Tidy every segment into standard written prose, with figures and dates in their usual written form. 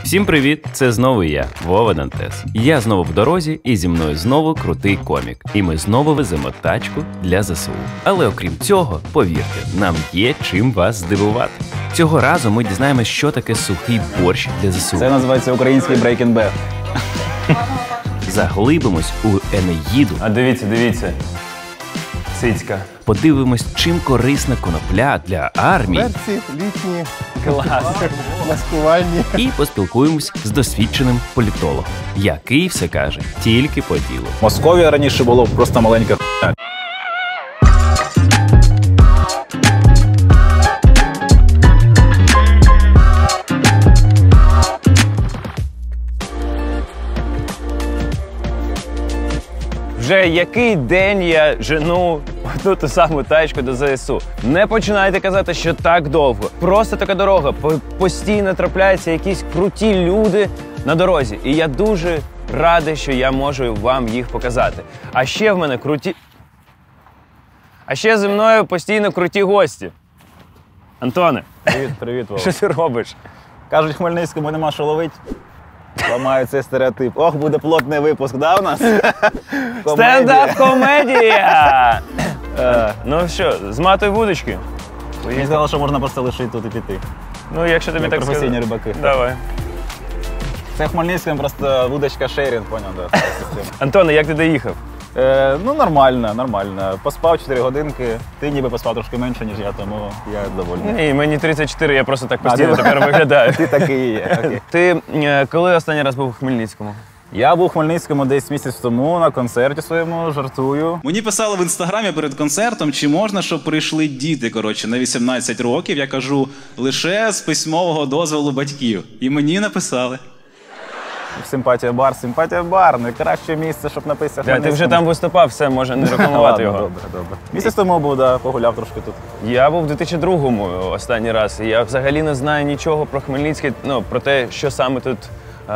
Всім привіт! Це знову я, Вова Дантес. Я знову в дорозі, і зі мною знову крутий комік. І ми знову веземо тачку для ЗСУ. Але окрім цього, повірте, нам є чим вас здивувати. Цього разу ми дізнаємось, що таке сухий борщ для ЗСУ. Це називається український Breaking Bad. Заглибимось у Енеїду. А дивіться. Цицька. Подивимось, чим корисна конопля для армії. Перці, літні, Клас. маскувальні. І поспілкуємось з досвідченим політологом, який все каже тільки по ділу. Московія раніше було просто маленька хуйня. Вже який день я жену одну ту саму тачку до ЗСУ. Не починайте казати, що так довго. Просто така дорога. Постійно трапляються якісь круті люди на дорозі. І я дуже радий, що я можу вам їх показати. А ще в мене круті... А ще зі мною постійно круті гості. Антоне, Привіт, Вова. що ти робиш? Кажуть, Хмельницькому нема що ловить. Ламаю цей стереотип. Ох, буде плотний випуск, да, у нас? Стендап-комедія! Ну що, зматуй вудочки. Мені сказали, що можна просто лишити тут і піти. Ну, якщо тобі Як так професійні сказати. рибаки. Давай. Це в Хмельницькому просто вудочка шерінг, поняв, да, така система. Антоне, як ти доїхав? Ну, нормально. Поспав 4 годинки. Ти ніби поспав трошки менше, ніж я, тому я довольний. Ні, мені 34, я просто так постійно тепер виглядаю. Ти такий і є. Окей. Ти коли останній раз був у Хмельницькому? Я був у Хмельницькому десь місяць тому на концерті своєму, жартую. Мені писали в інстаграмі перед концертом, чи можна, щоб прийшли діти, на 18 років. Я кажу, лише з письмового дозволу батьків. І мені написали. Симпатія бар, найкраще місце, щоб написати. Ти вже там виступав, все, може не рекламувати його. Добре. Місяць тому був, да, погуляв трошки тут. Я був у 2002-му останній раз, і я взагалі не знаю нічого про Хмельницький, про те, що саме тут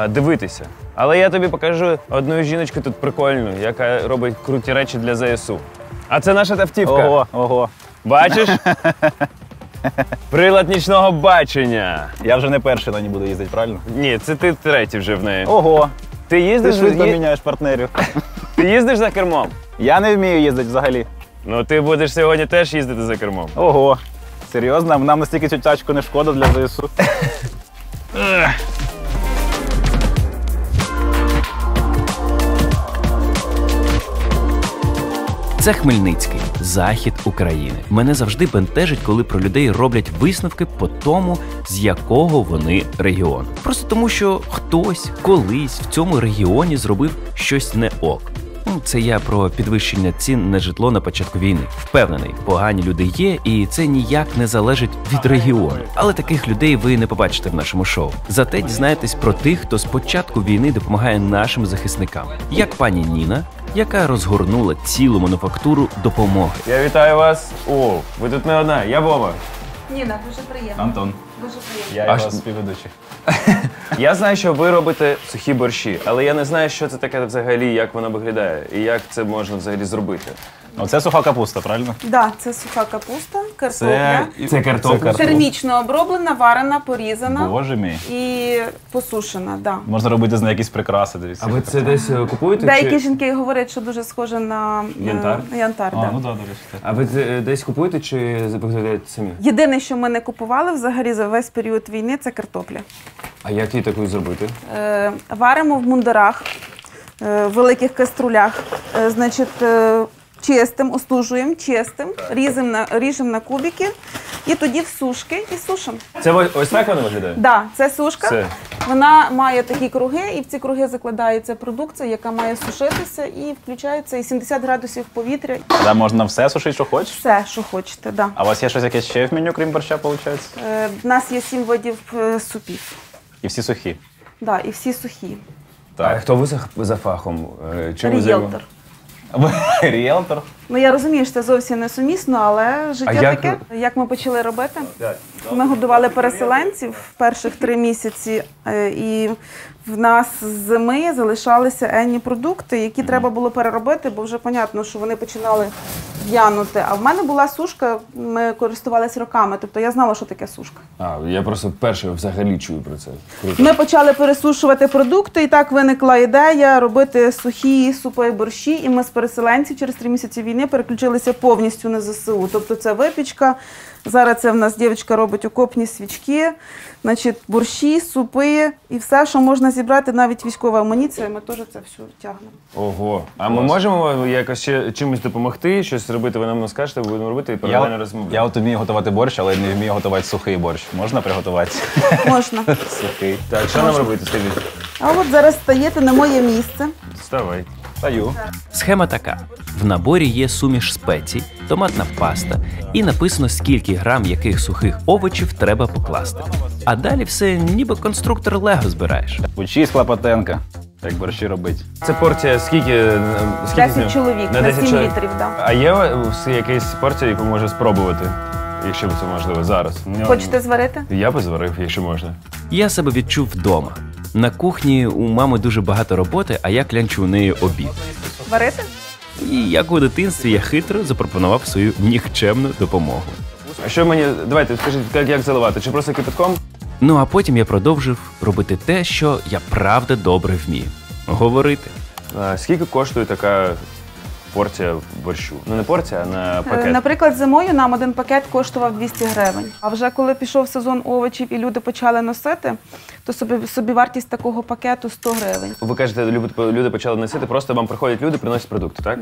дивитися. Але я тобі покажу одну жіночку тут прикольну, яка робить круті речі для ЗСУ. А це наша автівка. Ого. Бачиш? Прилад нічного бачення. Я вже не перший на ній буду їздити, правильно? Ні, це ти третій вже в неї. Ого, Ти ти їздиш, швидко міняєш партнерів. ти їздиш за кермом? Я не вмію їздити взагалі. Ну ти будеш сьогодні теж їздити за кермом. Ого, серйозно? Нам настільки цю тачку не шкода для ЗСУ. Це Хмельницький, захід України. Мене завжди бентежить, коли про людей роблять висновки по тому, з якого вони регіону. Просто тому, що хтось колись в цьому регіоні зробив щось не ок. Це я про підвищення цін на житло на початку війни. Впевнений, погані люди є, і це ніяк не залежить від регіону. Але таких людей ви не побачите в нашому шоу. Зате дізнаєтесь про тих, хто з початку війни допомагає нашим захисникам. Як пані Ніна, яка розгорнула цілу мануфактуру допомоги. Я вітаю вас. О, ви тут не одна, я Вова. Ніна, дуже приємно. Антон, Дуже приємно. я його співведучий. Я знаю, що ви робите сухі борщі, але я не знаю, що це таке взагалі, як воно виглядає і як це можна взагалі зробити. Оце суха капуста, правильно? Да, це суха капуста, картопля. Це картопля. Термічно оброблена, варена, порізана Боже мій. і посушена. Да. Можна робити з неї якісь прикраси, дивіться. А ви це десь купуєте? Деякі жінки говорять, що дуже схоже на Янтар? янтар. А, Да. ну да, до речі. так. А ви це десь купуєте чи виготовляєте самі? Єдине, що ми не купували взагалі за весь період війни, це картопля. А як її таку зробити? Варимо в мундирах, великих каструлях, чистим, остужуємо, чистим, ріжемо на кубики і тоді в сушки і сушимо. Це ось так воно виглядає? Да, це сушка. Це. Вона має такі круги, і в ці круги закладається продукція, яка має сушитися, і включається і 70 градусів повітря. Да, можна все сушити, що хочеш. Все, що хочете, да. А у вас є щось якесь ще в меню, крім борща, виходить? В нас є 7 видів супів. І всі сухі. Да, і всі сухі. А хто ви за фахом? Чим ви Ріелтор. Ви ріелтор? Ну, я розумію, що це зовсім несумісно, але життя як таке. Як ми почали робити? Ми годували переселенців перших 3 місяці, і в нас з зими залишалися енні продукти, які треба було переробити, бо вже понятно, що вони починали в'янути. А в мене була сушка, ми користувалися роками, тобто я знала, що таке сушка. Я просто вперше взагалі чую про це. Круто. Ми почали пересушувати продукти, і так виникла ідея робити сухі супи і борщі, і ми з переселенців через 3 місяці війни переключилися повністю на ЗСУ. Тобто це випічка, зараз це в нас дівчинка робить окопні свічки, значить, борщі, супи і все, що можна зібрати, навіть військова амуніція, ми теж це все тягнемо. Ого. А ми можемо якось ще чимось допомогти, щось робити, ви нам скажете, будемо робити і паралельно розмовляти? Я от вмію готувати борщ, але не вмію готувати сухий борщ. Можна приготувати? Можна. Сухий. Так, що нам робити, скажіть? А от зараз стаєте на моє місце. Вставай. Стаю. Схема така: в наборі є суміш спецій, томатна паста, і написано, скільки грам яких сухих овочів треба покласти. А далі все ніби конструктор Лего збираєш. Учись, Клопотенка, як борщі робити. Це порція скільки? 10 чоловік, на 7 літрів, так. А є якась порція, яку можу спробувати, якщо це можливо, зараз? Хочете зварити? Я би зварив, якщо можна. Я себе відчув вдома. На кухні у мами дуже багато роботи, а я клянчу у неї обід. Варити? І як у дитинстві я хитро запропонував свою нікчемну допомогу. А що мені, давайте, скажіть, як заливати? Чи просто кипятком? Ну а потім я продовжив робити те, що я правда добре вмію. Говорити. Скільки коштує така порція борщу? Ну не порція, а на пакет. Наприклад, зимою нам один пакет коштував 200 гривень. А вже коли пішов сезон овочів і люди почали носити, то собівартість такого пакету 100 гривень. Ви кажете, люди почали носити, просто вам приходять люди, приносять продукти, так?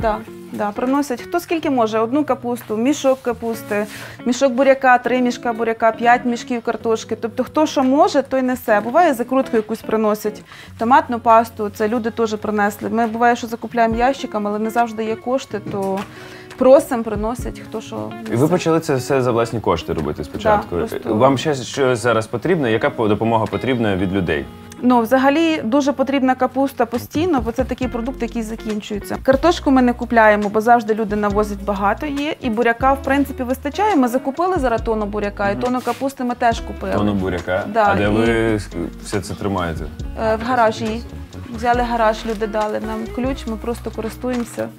Да, приносять хто скільки може, 1 капусту, мішок капусти, мішок буряка, 3 мішка буряка, 5 мішків картошки. Тобто хто що може, той несе. Буває, закрутку якусь приносять, томатну пасту, це люди теж принесли. Ми буває, що закупляємо ящиками, але не завжди є кошти, то просимо, приносять, хто що несе. І ви почали це все за власні кошти робити спочатку. Да, просто... Вам ще щось зараз потрібно? Яка допомога потрібна від людей? Ну, взагалі, дуже потрібна капуста постійно, бо це такий продукт, який закінчується. Картошку ми не купляємо, бо завжди люди навозять багато є. І буряка, в принципі, вистачає. Ми закупили зараз тонну буряка, і тонну капусти ми теж купили. Тонну буряка? Да, а де ви все це тримаєте? В гаражі. Взяли гараж, люди дали нам ключ, ми просто користуємося.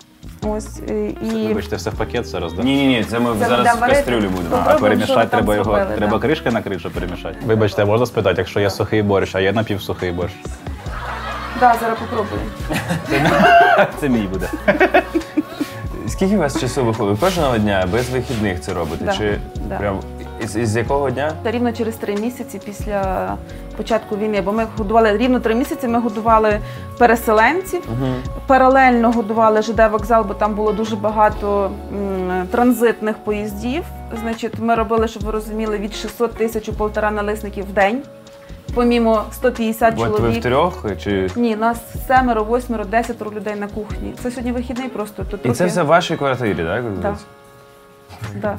Ось, і... Вибачте, все в пакет зараз, так? Ні, це ми зараз в кастрюлю будемо. А перемішати треба його, зробили, треба кришки накрити, щоб перемішати. Вибачте, можна спитати, якщо є сухий борщ, а є напівсухий борщ? Так, зараз попробуємо. Це мій буде. Скільки у вас часу виходить? Кожного дня, без вихідних це робите? Да, Чи да. прям із якого дня? Рівно через 3 місяці після початку війни, бо ми годували, рівно 3 місяці ми годували переселенців, паралельно годували ЖД-вокзал, бо там було дуже багато транзитних поїздів. Значить, ми робили, щоб ви розуміли, від 600 тисяч у 1,5 налисників в день. Помімо 150 чоловік. Ви втрьох? Чи... Ні, нас 7, 8, 10 людей на кухні. Це сьогодні вихідний просто. Тут І це все в вашій квартирі, так? Так. Да.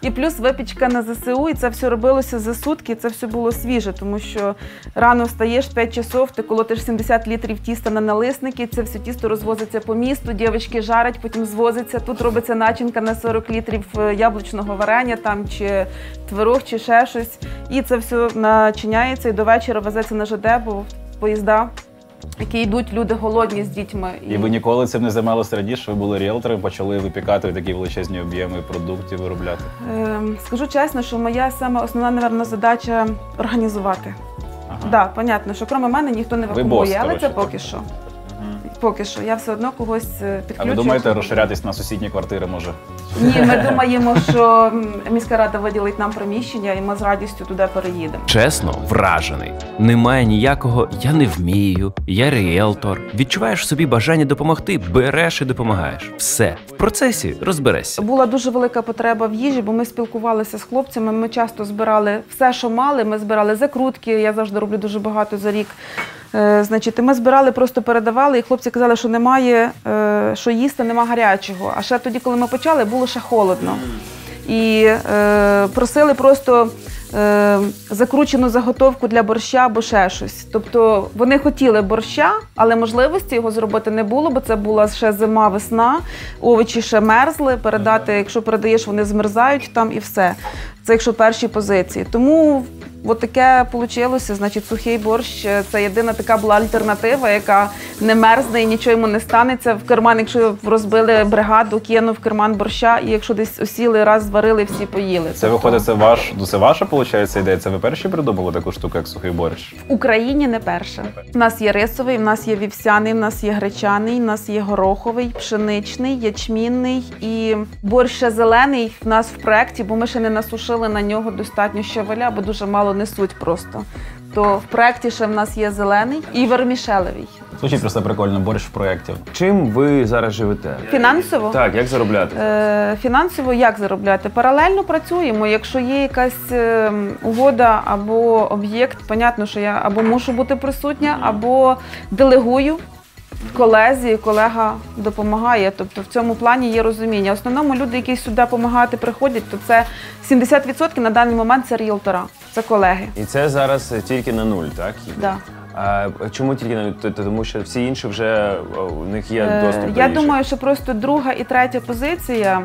І плюс випічка на ЗСУ, і це все робилося за сутки, це все було свіже, тому що рано встаєш, 5 часов, ти колотиш 70 літрів тіста на налисники, це все тісто розвозиться по місту, дівчатки жарять, потім звозиться, тут робиться начинка на 40 літрів яблучного варення, там, чи творог, чи ще щось. І це все начиняється і до вечора везеться на ЖД, бо поїзда, які йдуть, люди голодні з дітьми. І ви ніколи цим не займалися раніше, ви були ріелтором, почали випікати такі величезні об'єми продуктів, виробляти? Скажу чесно, що моя саме основна, напевно, задача – організувати. Так, да, понятно, що крім мене ніхто не вакуумує, але це поки що. Поки що. Я все одно когось підключую. А ви думаєте розширятись на сусідні квартири, може? Ні, ми думаємо, що міська рада виділить нам приміщення, і ми з радістю туди переїдемо. Чесно, вражений. Немає ніякого «я не вмію», «я ріелтор». Відчуваєш в собі бажання допомогти, береш і допомагаєш. Все. В процесі розберешся. Була дуже велика потреба в їжі, бо ми спілкувалися з хлопцями, ми часто збирали все, що мали. Ми збирали закрутки, я завжди роблю дуже багато за рік. Значить, ми збирали, просто передавали, і хлопці казали, що немає що їсти, нема гарячого. А ще тоді, коли ми почали, було ще холодно. І просили просто закручену заготовку для борща або ще щось. Тобто вони хотіли борща, але можливості його зробити не було, бо це була ще зима, весна, овочі ще мерзли, передати, якщо передаєш, вони змерзають там і все. Це якщо перші позиції. Тому от таке вийшло, значить, сухий борщ – це єдина така була альтернатива, яка не мерзне і нічого йому не станеться. В карман, якщо розбили бригаду, кинув в карман борща, і якщо десь осіли, раз зварили, всі поїли. Це виходить, це ваша, виходить, ідея? Це ви перші придумали таку штуку, як сухий борщ? В Україні не перша. У нас є рисовий, в нас є вівсяний, в нас є гречаний, в нас є гороховий, пшеничний, ячмінний і борщ ще зелений в нас в проєкті, бо ми ще не насушили на нього достатньо щавеля, бо дуже мало несуть просто. То в проєкті ще в нас є зелений і вермішелевий. Звучить просто прикольно, борщ в проєкті. Чим ви зараз живете? Фінансово? Так, як заробляти? Фінансово як заробляти? Паралельно працюємо. Якщо є якась угода або об'єкт, понятно, що я або мушу бути присутня, або делегую колезі, колега допомагає. Тобто в цьому плані є розуміння. В основному люди, які сюди допомагати приходять, то це 70% на даний момент це ріелтора, це колеги. І це зараз тільки на нуль, так? Да. А чому тільки на нуль? Тому що всі інші вже, у них є доступ до Я їжі. думаю, що просто друга і третя позиція,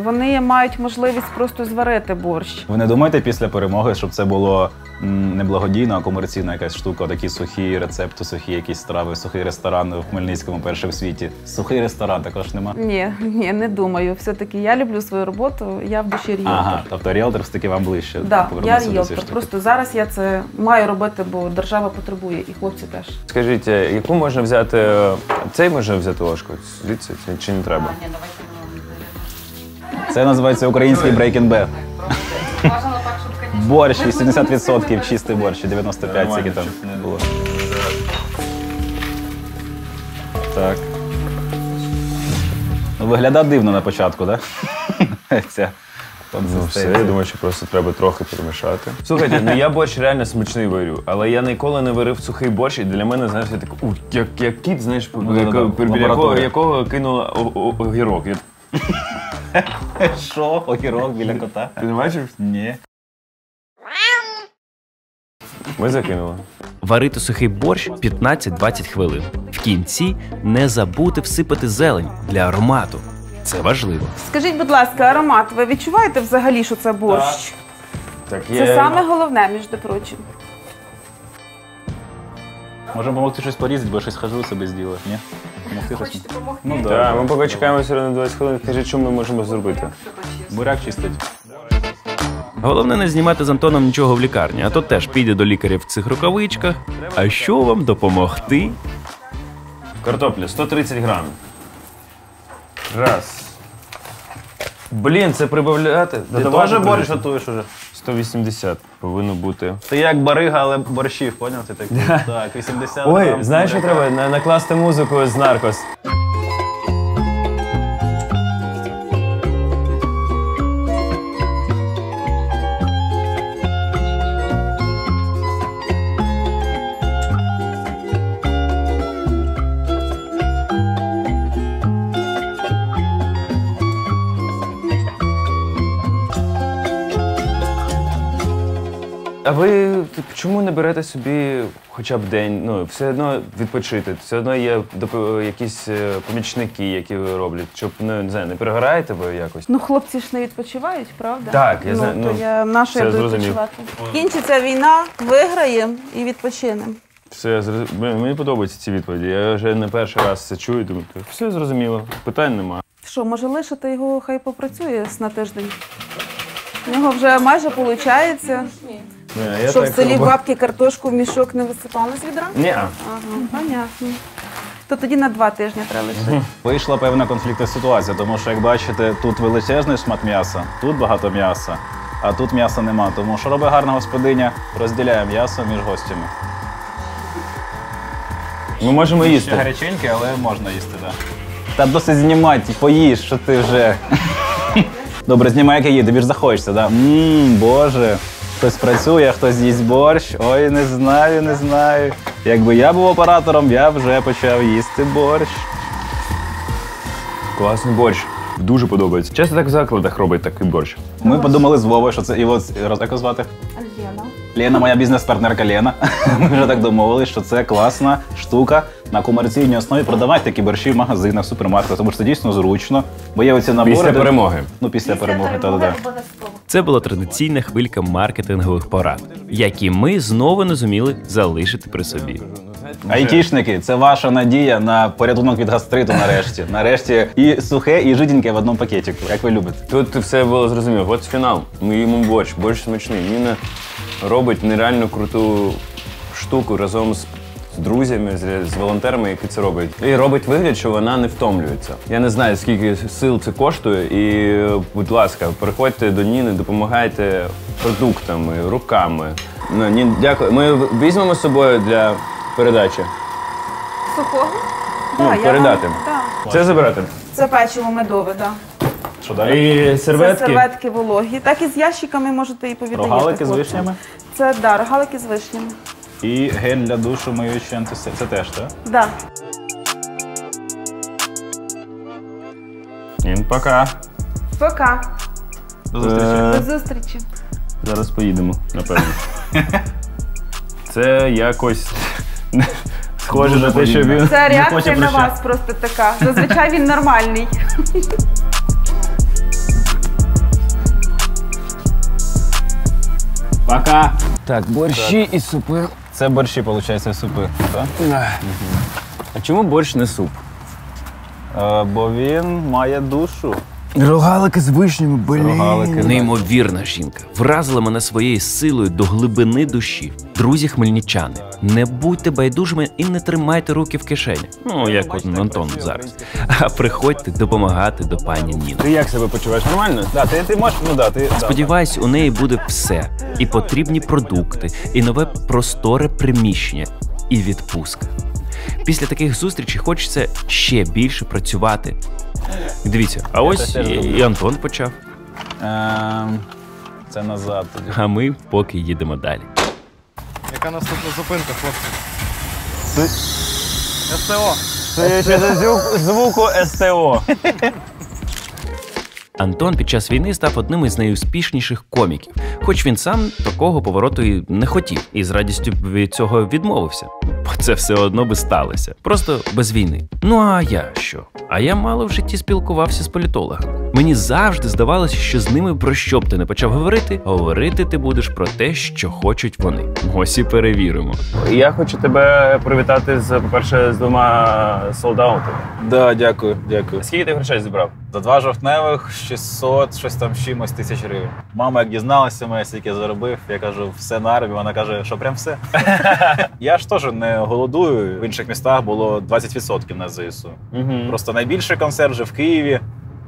вони мають можливість просто зварити борщ. Ви не думаєте після перемоги, щоб це було не благодійна, а комерційна якась штука, такі сухі рецепти, сухі якісь страви, сухий ресторан в Хмельницькому, перший в світі. Сухий ресторан також нема? Ні, не думаю. Все-таки я люблю свою роботу, я в душі ріелтор. Ага, тобто ріелтор все-таки вам ближче. Так, я повернутися до цієї ріелтор. штуки. Просто зараз я це маю робити, бо держава потребує, і хлопці теж. Скажіть, яку можна взяти, цей можна взяти ложку? Звідси чи не треба? Це називається український Breaking Bad. Борщ 80%, чистий борщ, 95% скільки там було. Так. Ну, виглядав дивно на початку, так? Ця Все, консистенція. я думаю, що просто треба трохи перемішати. Слухайте, ну я борщ реально смачний варю, але я ніколи не варив сухий борщ, і для мене, знаєш, я такий, як кіт, знаєш, біля якого кинула огірок. Що? Огірок біля кота? Ти не бачив? Ні. Ми закинули. Варити сухий борщ 15-20 хвилин. В кінці не забути всипати зелень для аромату. Це важливо. Скажіть, будь ласка, аромат, ви відчуваєте взагалі, що це борщ? Так, Це саме головне, між прочим. Може допомогти щось порізати, бо щось хожу собі зробити, ні? Помогти щось? Хочете допомогти? Ну Так, так. ми поки чекаємо все одно 20 хвилин. Кажіть, що ми можемо зробити? Буряк чистить. Головне не знімати з Антоном нічого в лікарні, а то теж піде до лікаря в цих рукавичках. А що вам допомогти? Картопля 130 грам. Раз. Блін, це прибавляти. Ти теж борщ готуєш уже? 180 повинно бути. Ти як барига, але борщів, поняв? Ти такий? Так, 80 Ой, грам знаєш, що буряка. треба? Накласти музику з Наркос. А ви чому не берете собі хоча б день, ну, все одно відпочити, все одно є якісь помічники, які роблять, щоб, не знаю, не перегораєте ви якось? Ну, хлопці ж не відпочивають, правда? Так, я знаю, то ну, я нашу це я буду зрозумів. відпочивати. Кінчиться війна, виграємо і відпочинемо. Все, мені подобаються ці відповіді, я вже не перший раз це чую, думаю, все зрозуміло, питань нема. Що, може лишити його, хай попрацює на тиждень? У нього вже майже виходить. Що в селі бабки картошку в мішок не висипали з відра? Ні. Ага, понятно. То тоді на 2 тижні треба лишити. Вийшла певна конфліктна ситуація, тому що, як бачите, тут величезний шмат м'яса, тут багато м'яса, а тут м'яса нема. Тому що робить гарна господиня, розділяє м'ясо між гостями. Ми можемо Ще їсти. гаряченьке, але можна їсти, так. Та досить знімати, поїж, що ти вже. Добре, знімай, як я їду, тобі ж захочеться, так? Боже, хтось працює, хтось їсть борщ. Ой, не знаю, не знаю. Якби я був оператором, я вже почав їсти борщ. Класний борщ. Дуже подобається. Часто так в закладах робить такий борщ. Ми подумали з Вовою, що це і от як його звати? Альбіна. Лена, моя бізнес-партнерка Лена. Ми вже так домовились, що це класна штука на комерційній основі продавати такі борщі в магазинах, супермаркетах, тому що це дійсно зручно. Бо є оці набори. Після перемоги. Ну, після перемоги, так. обов'язково. Це була традиційна хвилька маркетингових порад, які ми знову не зуміли залишити при собі. Айтішники, це ваша надія на порятунок від гастриту нарешті. Нарешті і сухе, і жиденьке в одному пакетику, як ви любите. Тут все було зрозуміло. От фінал. Ми їмо борщ. Борщ смачний. Ніна робить нереально круту штуку разом з друзями, з волонтерами, які це роблять. І робить вигляд, що вона не втомлюється. Я не знаю, скільки сил це коштує. І, будь ласка, приходьте до Ніни, допомагайте продуктами, руками. Ну, Нін, дякую. Ми візьмемо з собою для передачі. Сухого? Ну, Да, я передати. вам- да. Це забирати. Це печиво медове, так. Що далі? І Це серветки вологі. Так і з ящиками можете і повідаєте. Рогалики з хлопцям. вишнями. Це, да, рогалики з вишнями. І гель для душу миючий антисептик. Це теж, так? Да. Нін, пока. Пока. До зустрічі. До зустрічі. Зараз поїдемо, напевно. Це якось схоже на те, що він... Це реакція хоче на прощати. вас просто така. Зазвичай він нормальний. Пока. Так, борщі і супи. Це борщі, виходить, супи, так? А чому борщ не суп? Бо він має душу. Рогалики з вишнями, Рогалики. Неймовірна жінка вразила мене своєю силою до глибини душі. Друзі хмельничани, не будьте байдужими і не тримайте руки в кишені. Ну, як от Антон зараз. А приходьте допомагати до пані Ніни. Ти як себе почуваєш? Нормально? Да, ти можеш, ну да, ти... Сподіваюсь, у неї буде все. І потрібні продукти, і нове просторе приміщення, і відпустка. Після таких зустрічей хочеться ще більше працювати. Дивіться, а ось теж люблю. і Антон почав, Це назад тоді. а ми поки їдемо далі. Яка наступна зупинка, хлопці? СТО. Судячи за звуку СТО. Антон під час війни став одним із найуспішніших коміків, хоч він сам такого повороту і не хотів, і з радістю від цього відмовився. Бо це все одно би сталося, просто без війни. Ну а я що? А я мало в житті спілкувався з політологами. Мені завжди здавалося, що з ними про що б ти не почав говорити ти будеш про те, що хочуть вони. Ось і перевіримо. Я хочу тебе привітати, по-перше, з 2 солдаутами. Да, дякую. Скільки ти грошей зібрав? За 2 жовтневих 600, щось там з чимось тисяч гривень. Мама, як дізналася мене, скільки я заробив, я кажу, все на армію. Вона каже, що прям все. Я ж теж не голодую. В інших містах було 20% на ЗСУ. Просто найбільший концерт вже в Києві.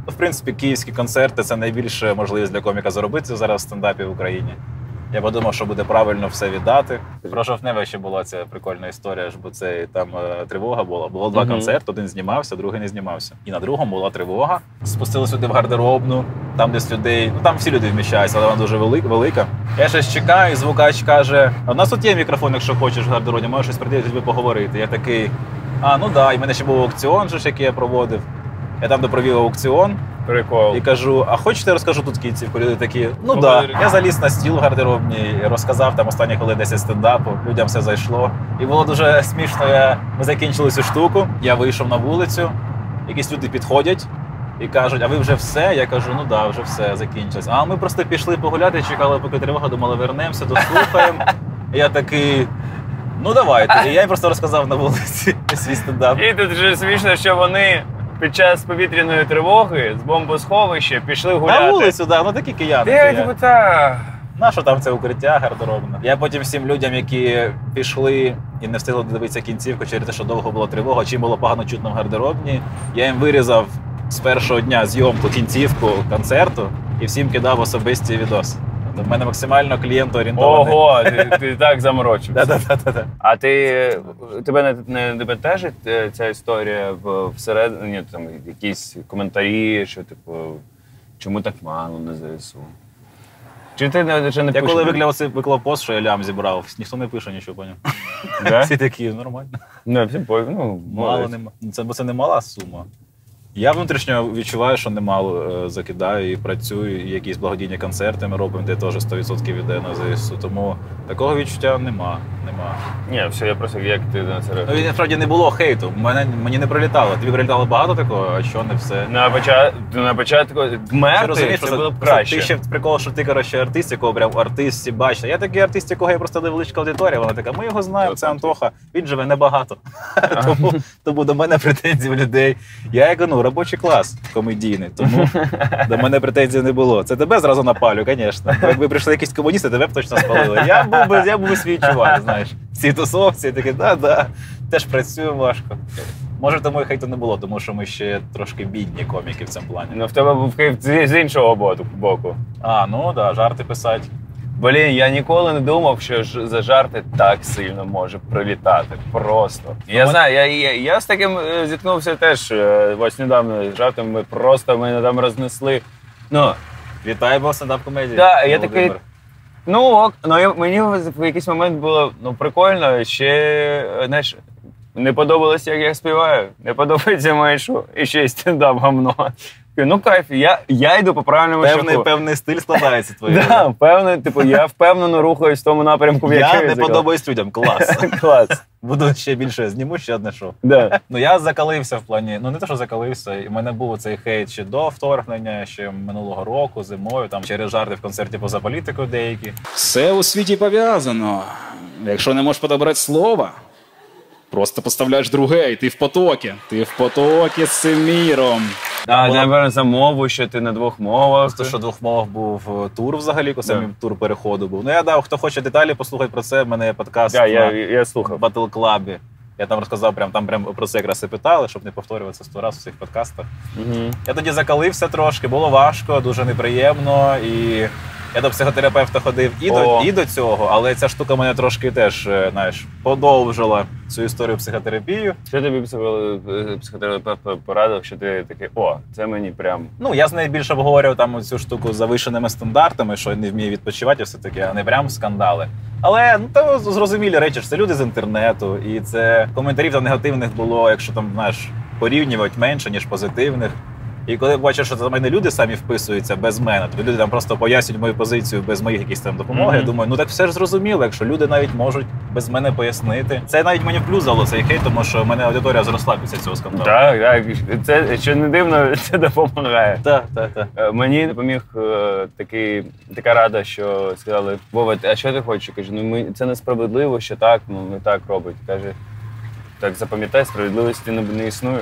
В принципі, київські концерти – це найбільша можливість для коміка заробити зараз в стендапі в Україні. Я подумав, що буде правильно все віддати. Про жовтневе ще була ця прикольна історія, бо це там тривога була. Було 2 концерти, один знімався, другий не знімався. І на другому була тривога. Спустили сюди в гардеробну, там десь людей, ну там всі люди вміщаються, але вона дуже велика. Я щось чекаю, і звукач каже, а в нас тут є мікрофон, якщо хочеш в гардеробні, можеш щось прийти тобі поговорити. Я такий, ну да, і в мене ще був аукціон, який я проводив. Я там допровів аукціон. Прикол. І кажу, а хочете розкажу тут кінцівку? Люди такі, ну да. Я заліз на стіл в гардеробній, розказав там останні хвилин 10 стендапу, людям все зайшло. І було дуже смішно, ми закінчили цю штуку, я вийшов на вулицю, якісь люди підходять і кажуть, а ви вже все? Я кажу, ну да, вже все, закінчилось. А ми просто пішли погуляти, чекали, поки тривога, думали, вернемося, дослухаємо. І я такий, ну давайте. І я їм просто розказав на вулиці свій стендап. І тут вже смішно, що вони під час повітряної тривоги з бомбосховища пішли гуляти. На вулицю, да, ну такі кияни. Нащо там це укриття гардеробне? Я потім всім людям, які пішли і не встигли дивитися кінцівку через те, що довго була тривога, чим було погано чутно в гардеробні, я їм вирізав з першого дня зйомку кінцівку концерту і всім кидав особисті відоси. В мене максимально клієнтоорієнтований. Ого, ти так заморочився. Да. А тебе не бентежить ця історія всередині, там якісь коментарі, що типу, чому так мало на ЗСУ? Чи ти не Я пишеш? коли виклав пост, що я лям зібрав, ніхто не пише нічого, поняв. Да? Всі такі, нормально. Ну, всі Мало нема. Бо це не мала сума. Я внутрішньо відчуваю, що немало закидаю і працюю, і якісь благодійні концерти ми робимо, де теж 100% йде на ЗСУ. Тому такого відчуття нема. Ні, все, я просто як ти на це Ну, реагуєш? і насправді не було хейту. Мені не прилітало. Тобі прилітало багато такого, а що не все. На початку Ти вмерти розумієш, це було б просто краще. ти ще прикол, що ти, коротше, артист, якого прям артист всі бачили. Я такий артист, якого є просто невеличка аудиторія. Вона така, ми його знаємо, це Антоха, він живе небагато. Тому до мене претензій у людей. Я як, робочий клас комедійний, тому до мене претензій не було. Це тебе зразу напалю, звісно. Якби прийшли якісь комуністи, тебе б точно спалили. Я був би свій чувак, знаєш. Всі тусовці, такі, да, теж працюю важко. Може, тому і хейту не було, тому що ми ще трошки бідні коміки в цьому плані. Ну, в тебе був хейт з іншого боку. Ну да, жарти писати. Блін, я ніколи не думав, що за жарти так сильно може прилітати. Просто. Я знаю, я з таким зіткнувся теж ось недавно з жартом. Мене там рознесли. Ну, Вітаємо стендап-комедії. да, я такий, мені в якийсь момент було прикольно, ще, знаєш, не подобалося, як я співаю, не подобається моє шоу, і ще й стендап гамно. Кайф, я йду по правильному шляху. Певний стиль складається твоїй. Да, впевнено, я впевнено рухаюсь в тому напрямку, в який я не подобаюсь людям, клас. Клас. Буду ще більше, зніму ще одне шоу. Да. Я закалився в плані, не те, що закалився, і в мене був цей хейт ще до вторгнення, ще минулого року, зимою, там через жарти в концерті поза політикою деякі. Все у світі пов'язано. Якщо не можеш подобрати слова, просто поставляєш друге, і ти в потокі. Ти в потокі з цим міром. Напевно, за мову, що ти на двох мовах. Просто що двох мовах був тур взагалі, коли тур переходу був. Я дав, хто хоче деталі послухати про це, в мене є подкаст Я слухав. в Battle Club. Я там розказав, там про це якраз і питали, щоб не повторюватися 100 разів у цих подкастах. Я тоді закалився трошки, було важко, дуже неприємно. І я до психотерапевта ходив і до цього, але ця штука мене трошки теж, подовжила цю історію психотерапію. Що тобі психотерапевт порадив, що ти такий, це мені прям... Я з нею більше обговорював там цю штуку з завишеними стандартами, що не вміє відпочивати, все таке, а не прям скандали. Але то зрозумілі речі, що це люди з інтернету, і це коментарів там негативних було, якщо там, порівнювати менше, ніж позитивних. І коли бачиш, що за мене люди самі вписуються без мене, тобто люди там просто пояснюють мою позицію без моїх якісь там допомоги, я думаю, так все ж зрозуміло, якщо люди навіть можуть без мене пояснити. Це навіть мені в плюс дало цей хейт, тому що в мене аудиторія зросла після цього скандалу. Так, це, що не дивно, це допомагає. Так. Мені допоміг така рада, що сказали, Вова, а що ти хочеш? Я кажу, це несправедливо, що так, не так робить. Каже, так запам'ятай, справедливості не існує.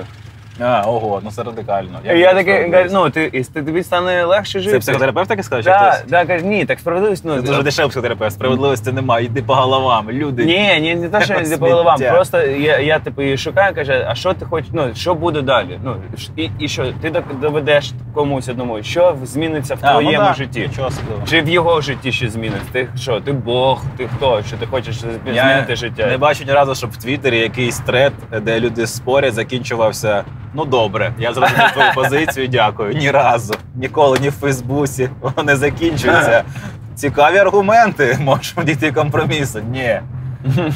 Це радикально. Я такий, тобі стане легше жити. Це психотерапевт таки сказав? Так, каже, ні, так справедливість... Це дуже дешевий психотерапевт, справедливості немає, йди по головам, люди. Ні, не те, що йди по головам, просто я її шукаю, каже, а що ти хочеш, що буде далі? І що, ти доведеш комусь одному, що зміниться в твоєму житті? Чи в його житті що зміниться? Ти що, ти Бог, ти хто, що ти хочеш змінити життя? Я не бачу ні разу, щоб в Твіттері якийсь тред, де люди спорять, закінчувався. Добре, я зрозумів твою позицію, дякую. Ні разу. Ніколи, ні в Фейсбуці. Воно не закінчується. Цікаві аргументи, можемо дійти компромісу. Ні.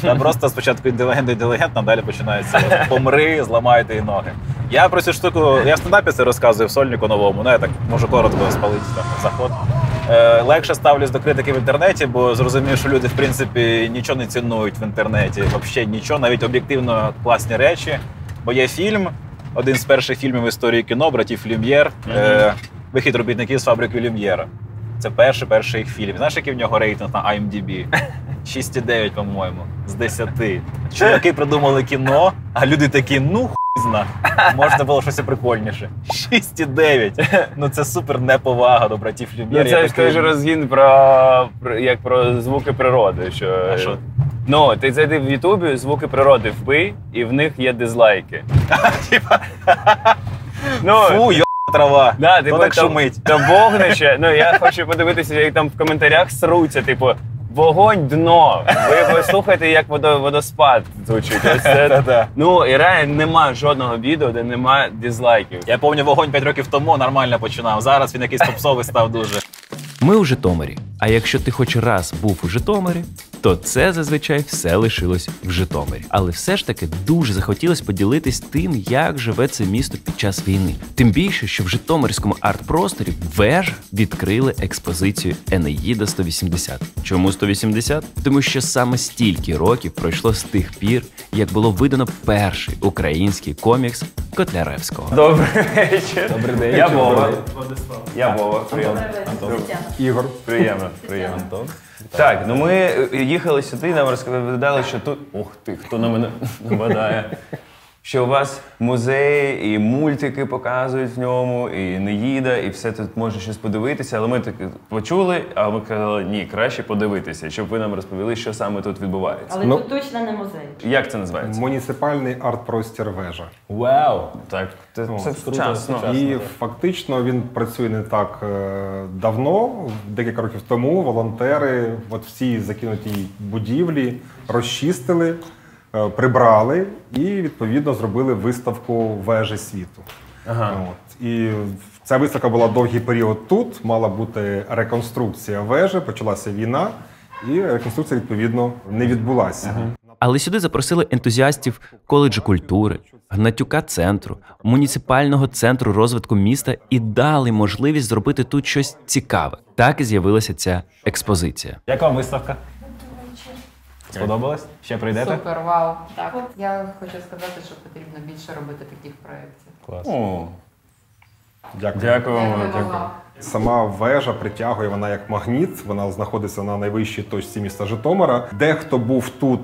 Там просто спочатку інтелігент, а далі починається помри, зламайте і ноги. Я про цю штуку, я в стендапі це розказую в сольнику новому, я так можу коротко спалити там заход. Легше ставлюсь до критики в інтернеті, бо зрозумію, що люди, в принципі, нічого не цінують в інтернеті. Взагалі нічого, навіть об'єктивно класні речі. Бо є фільм, один з перших фільмів в історії кіно, братів Люм'єр, «Вихід робітників з фабрики Люм'єра». Це перший їх фільм. Знаєш, який в нього рейтинг на IMDb? 6,9, по-моєму, з 10. Чуваки придумали кіно, а люди такі, хуй зна, можна було щось прикольніше. 6,9. Це супер неповага до братів Люм'єр. Це ж той розгін про звуки природи. Що? Ти зайди в Ютубі, звуки природи вбий, і в них є дизлайки. Фу, трава, так шумить. Та вогнище, я хочу подивитися, як там в коментарях сруться, вогонь, дно. Ви послухайте, як водоспад звучить. І реально немає жодного відео, де немає дизлайків. Я пам'ятаю, вогонь 5 років тому нормально починав, зараз він якийсь попсовий став дуже. Ми у Житомирі, а якщо ти хоч раз був у Житомирі, то це зазвичай все лишилось в Житомирі. Але все ж таки дуже захотілося поділитись тим, як живе це місто під час війни. Тим більше, що в Житомирському арт-просторі «Вежа» відкрили експозицію «Енеїда 180». Чому 180? Тому що саме стільки років пройшло з тих пір, як було видано перший український комікс Котляревського. Добрий вечір. Добрий день. Я Вова. Я Вова. Приємно. Ігор. Приємно. Антон. Так, ну ми їхали сюди, нам розповідали, що тут... Ух ти, хто на мене нападає. Що у вас музей, і мультики показують в ньому, і Енеїда, і все тут може щось подивитися. Але ми так почули, а ми казали, ні, краще подивитися, щоб ви нам розповіли, що саме тут відбувається. Але тут точно не музей. Як це називається? Муніципальний арт-простір «Вежа». Вау! Так, це Круто, сучасно. І фактично він працює не так давно. Декілька років тому волонтери от всі закинуті будівлі розчистили, прибрали і, відповідно, зробили виставку «Вежі світу». І ця виставка була довгий період тут, мала бути реконструкція вежі, почалася війна, і реконструкція, відповідно, не відбулася. Але сюди запросили ентузіастів коледжу культури, Гнатюка центру, муніципального центру розвитку міста і дали можливість зробити тут щось цікаве. Так і з'явилася ця експозиція. Як вам виставка? Сподобалось? Ще прийдете? Супер, вау. Так. Я хочу сказати, що потрібно більше робити таких проєктів. Клас. О, Дякую. дякую вам. Дякую. Сама вежа притягує, вона як магніт, вона знаходиться на найвищій точці міста Житомира. Дехто був тут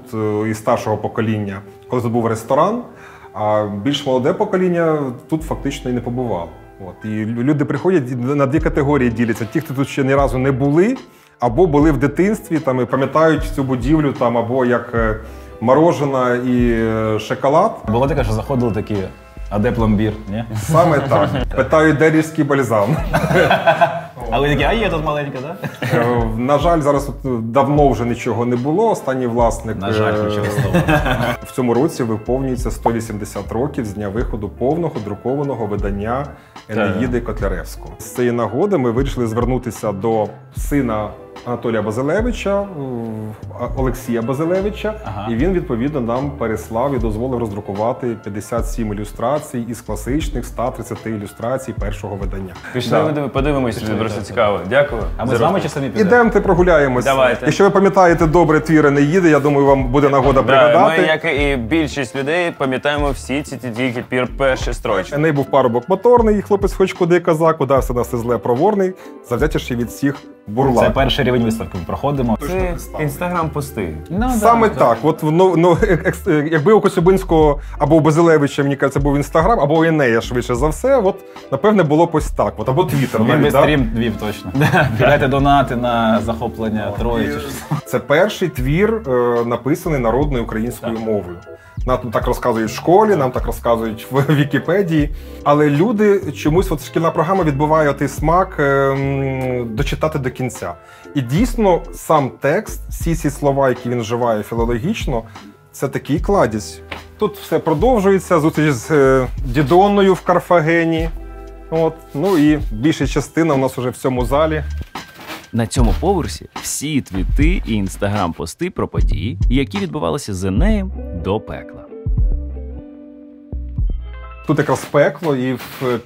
із старшого покоління, коли тут був ресторан, а більш молоде покоління тут фактично і не побувало. От. І люди приходять на дві категорії діляться. Ті, хто тут ще ні разу не були, або були в дитинстві, там, і пам'ятають цю будівлю, там, або як морожена і шоколад. Було таке, що заходили такі, а де пломбір, ні? Саме так. Питають, де різкий бальзам. А ви такі, а є тут маленька, так? На жаль, зараз давно вже нічого не було. Останній власник На жаль, нічого слова. в цьому році виповнюється 180 років з дня виходу повного друкованого видання Енеїди Котляревського. З цієї нагоди ми вирішили звернутися до сина Анатолія Базилевича, Олексія Базилевича, і він, відповідно, нам переслав і дозволив роздрукувати 57 ілюстрацій із класичних 130 ілюстрацій першого видання. Пішли, подивимось, просто цікаво. Дякую. А ми з вами чи самі підемо? Ідемте прогуляємося. Давайте. Якщо ви пам'ятаєте добре твір Енеїди, я думаю, вам буде нагода пригадати. Ми, як і більшість людей, пам'ятаємо всі ці тільки перші строчки. Еней був парубок моторний, хлопець хоч куди козак, удався на все зле проворний, завзятіший від всіх бурлак. Це перший рівень виставки. Ми проходимо. Це інстаграм-пости. Саме так. От якби у Коцюбинського або у Базилевича, мені кажеться, був Інстаграм, або у Енея, швидше за все, от, напевне, було б ось так. От, або Твіттер. Він би стрім вів точно. Кидайте донати на захоплення Трої чи щось. Це перший твір, написаний народною українською мовою. Нам так розказують в школі, нам так розказують в Вікіпедії. Але люди чомусь, от шкільна програма відбуває той смак дочитати до кінця. І дійсно сам текст, всі ці слова, які він вживає філологічно, це такий кладезь. Тут все продовжується, зустріч з Дідонною в Карфагені. От. Ну і більша частина у нас вже в цьому залі. На цьому поверсі всі твіти і інстаграм-пости про події, які відбувалися з Енеєм до пекла. Тут якраз пекло, і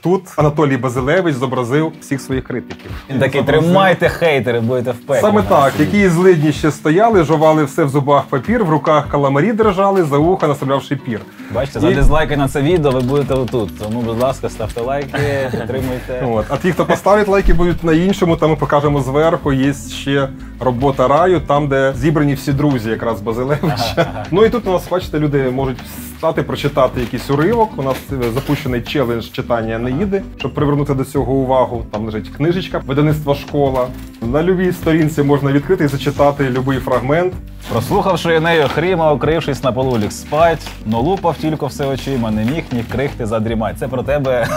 тут Анатолій Базилевич зобразив всіх своїх критиків. Він такий, тримайте хейтери, будете в пеклі. Саме так, які злидні ще стояли, жували все в зубах папір, в руках каламарі держали, за вуха наставлявши пір. Бачите, за дизлайки на це відео ви будете отут. Тому, будь ласка, ставте лайки, підтримуйте. От. А ті, хто поставить лайки, будуть на іншому, там ми покажемо зверху, є ще робота раю, там, де зібрані всі друзі якраз Базилевича. Ну і тут у нас, бачите, люди можуть стати, прочитати якийсь уривок. У нас запущений челендж читання Енеїди, щоб привернути до цього увагу. Там лежить книжечка видавництва «Школа». На любій сторінці можна відкрити і зачитати будь-який фрагмент. Прослухавши Енею Хрима, укрившись на полу ліг спать, но лупав тільки все очима, не міг ні крихти задрімать. Це про тебе,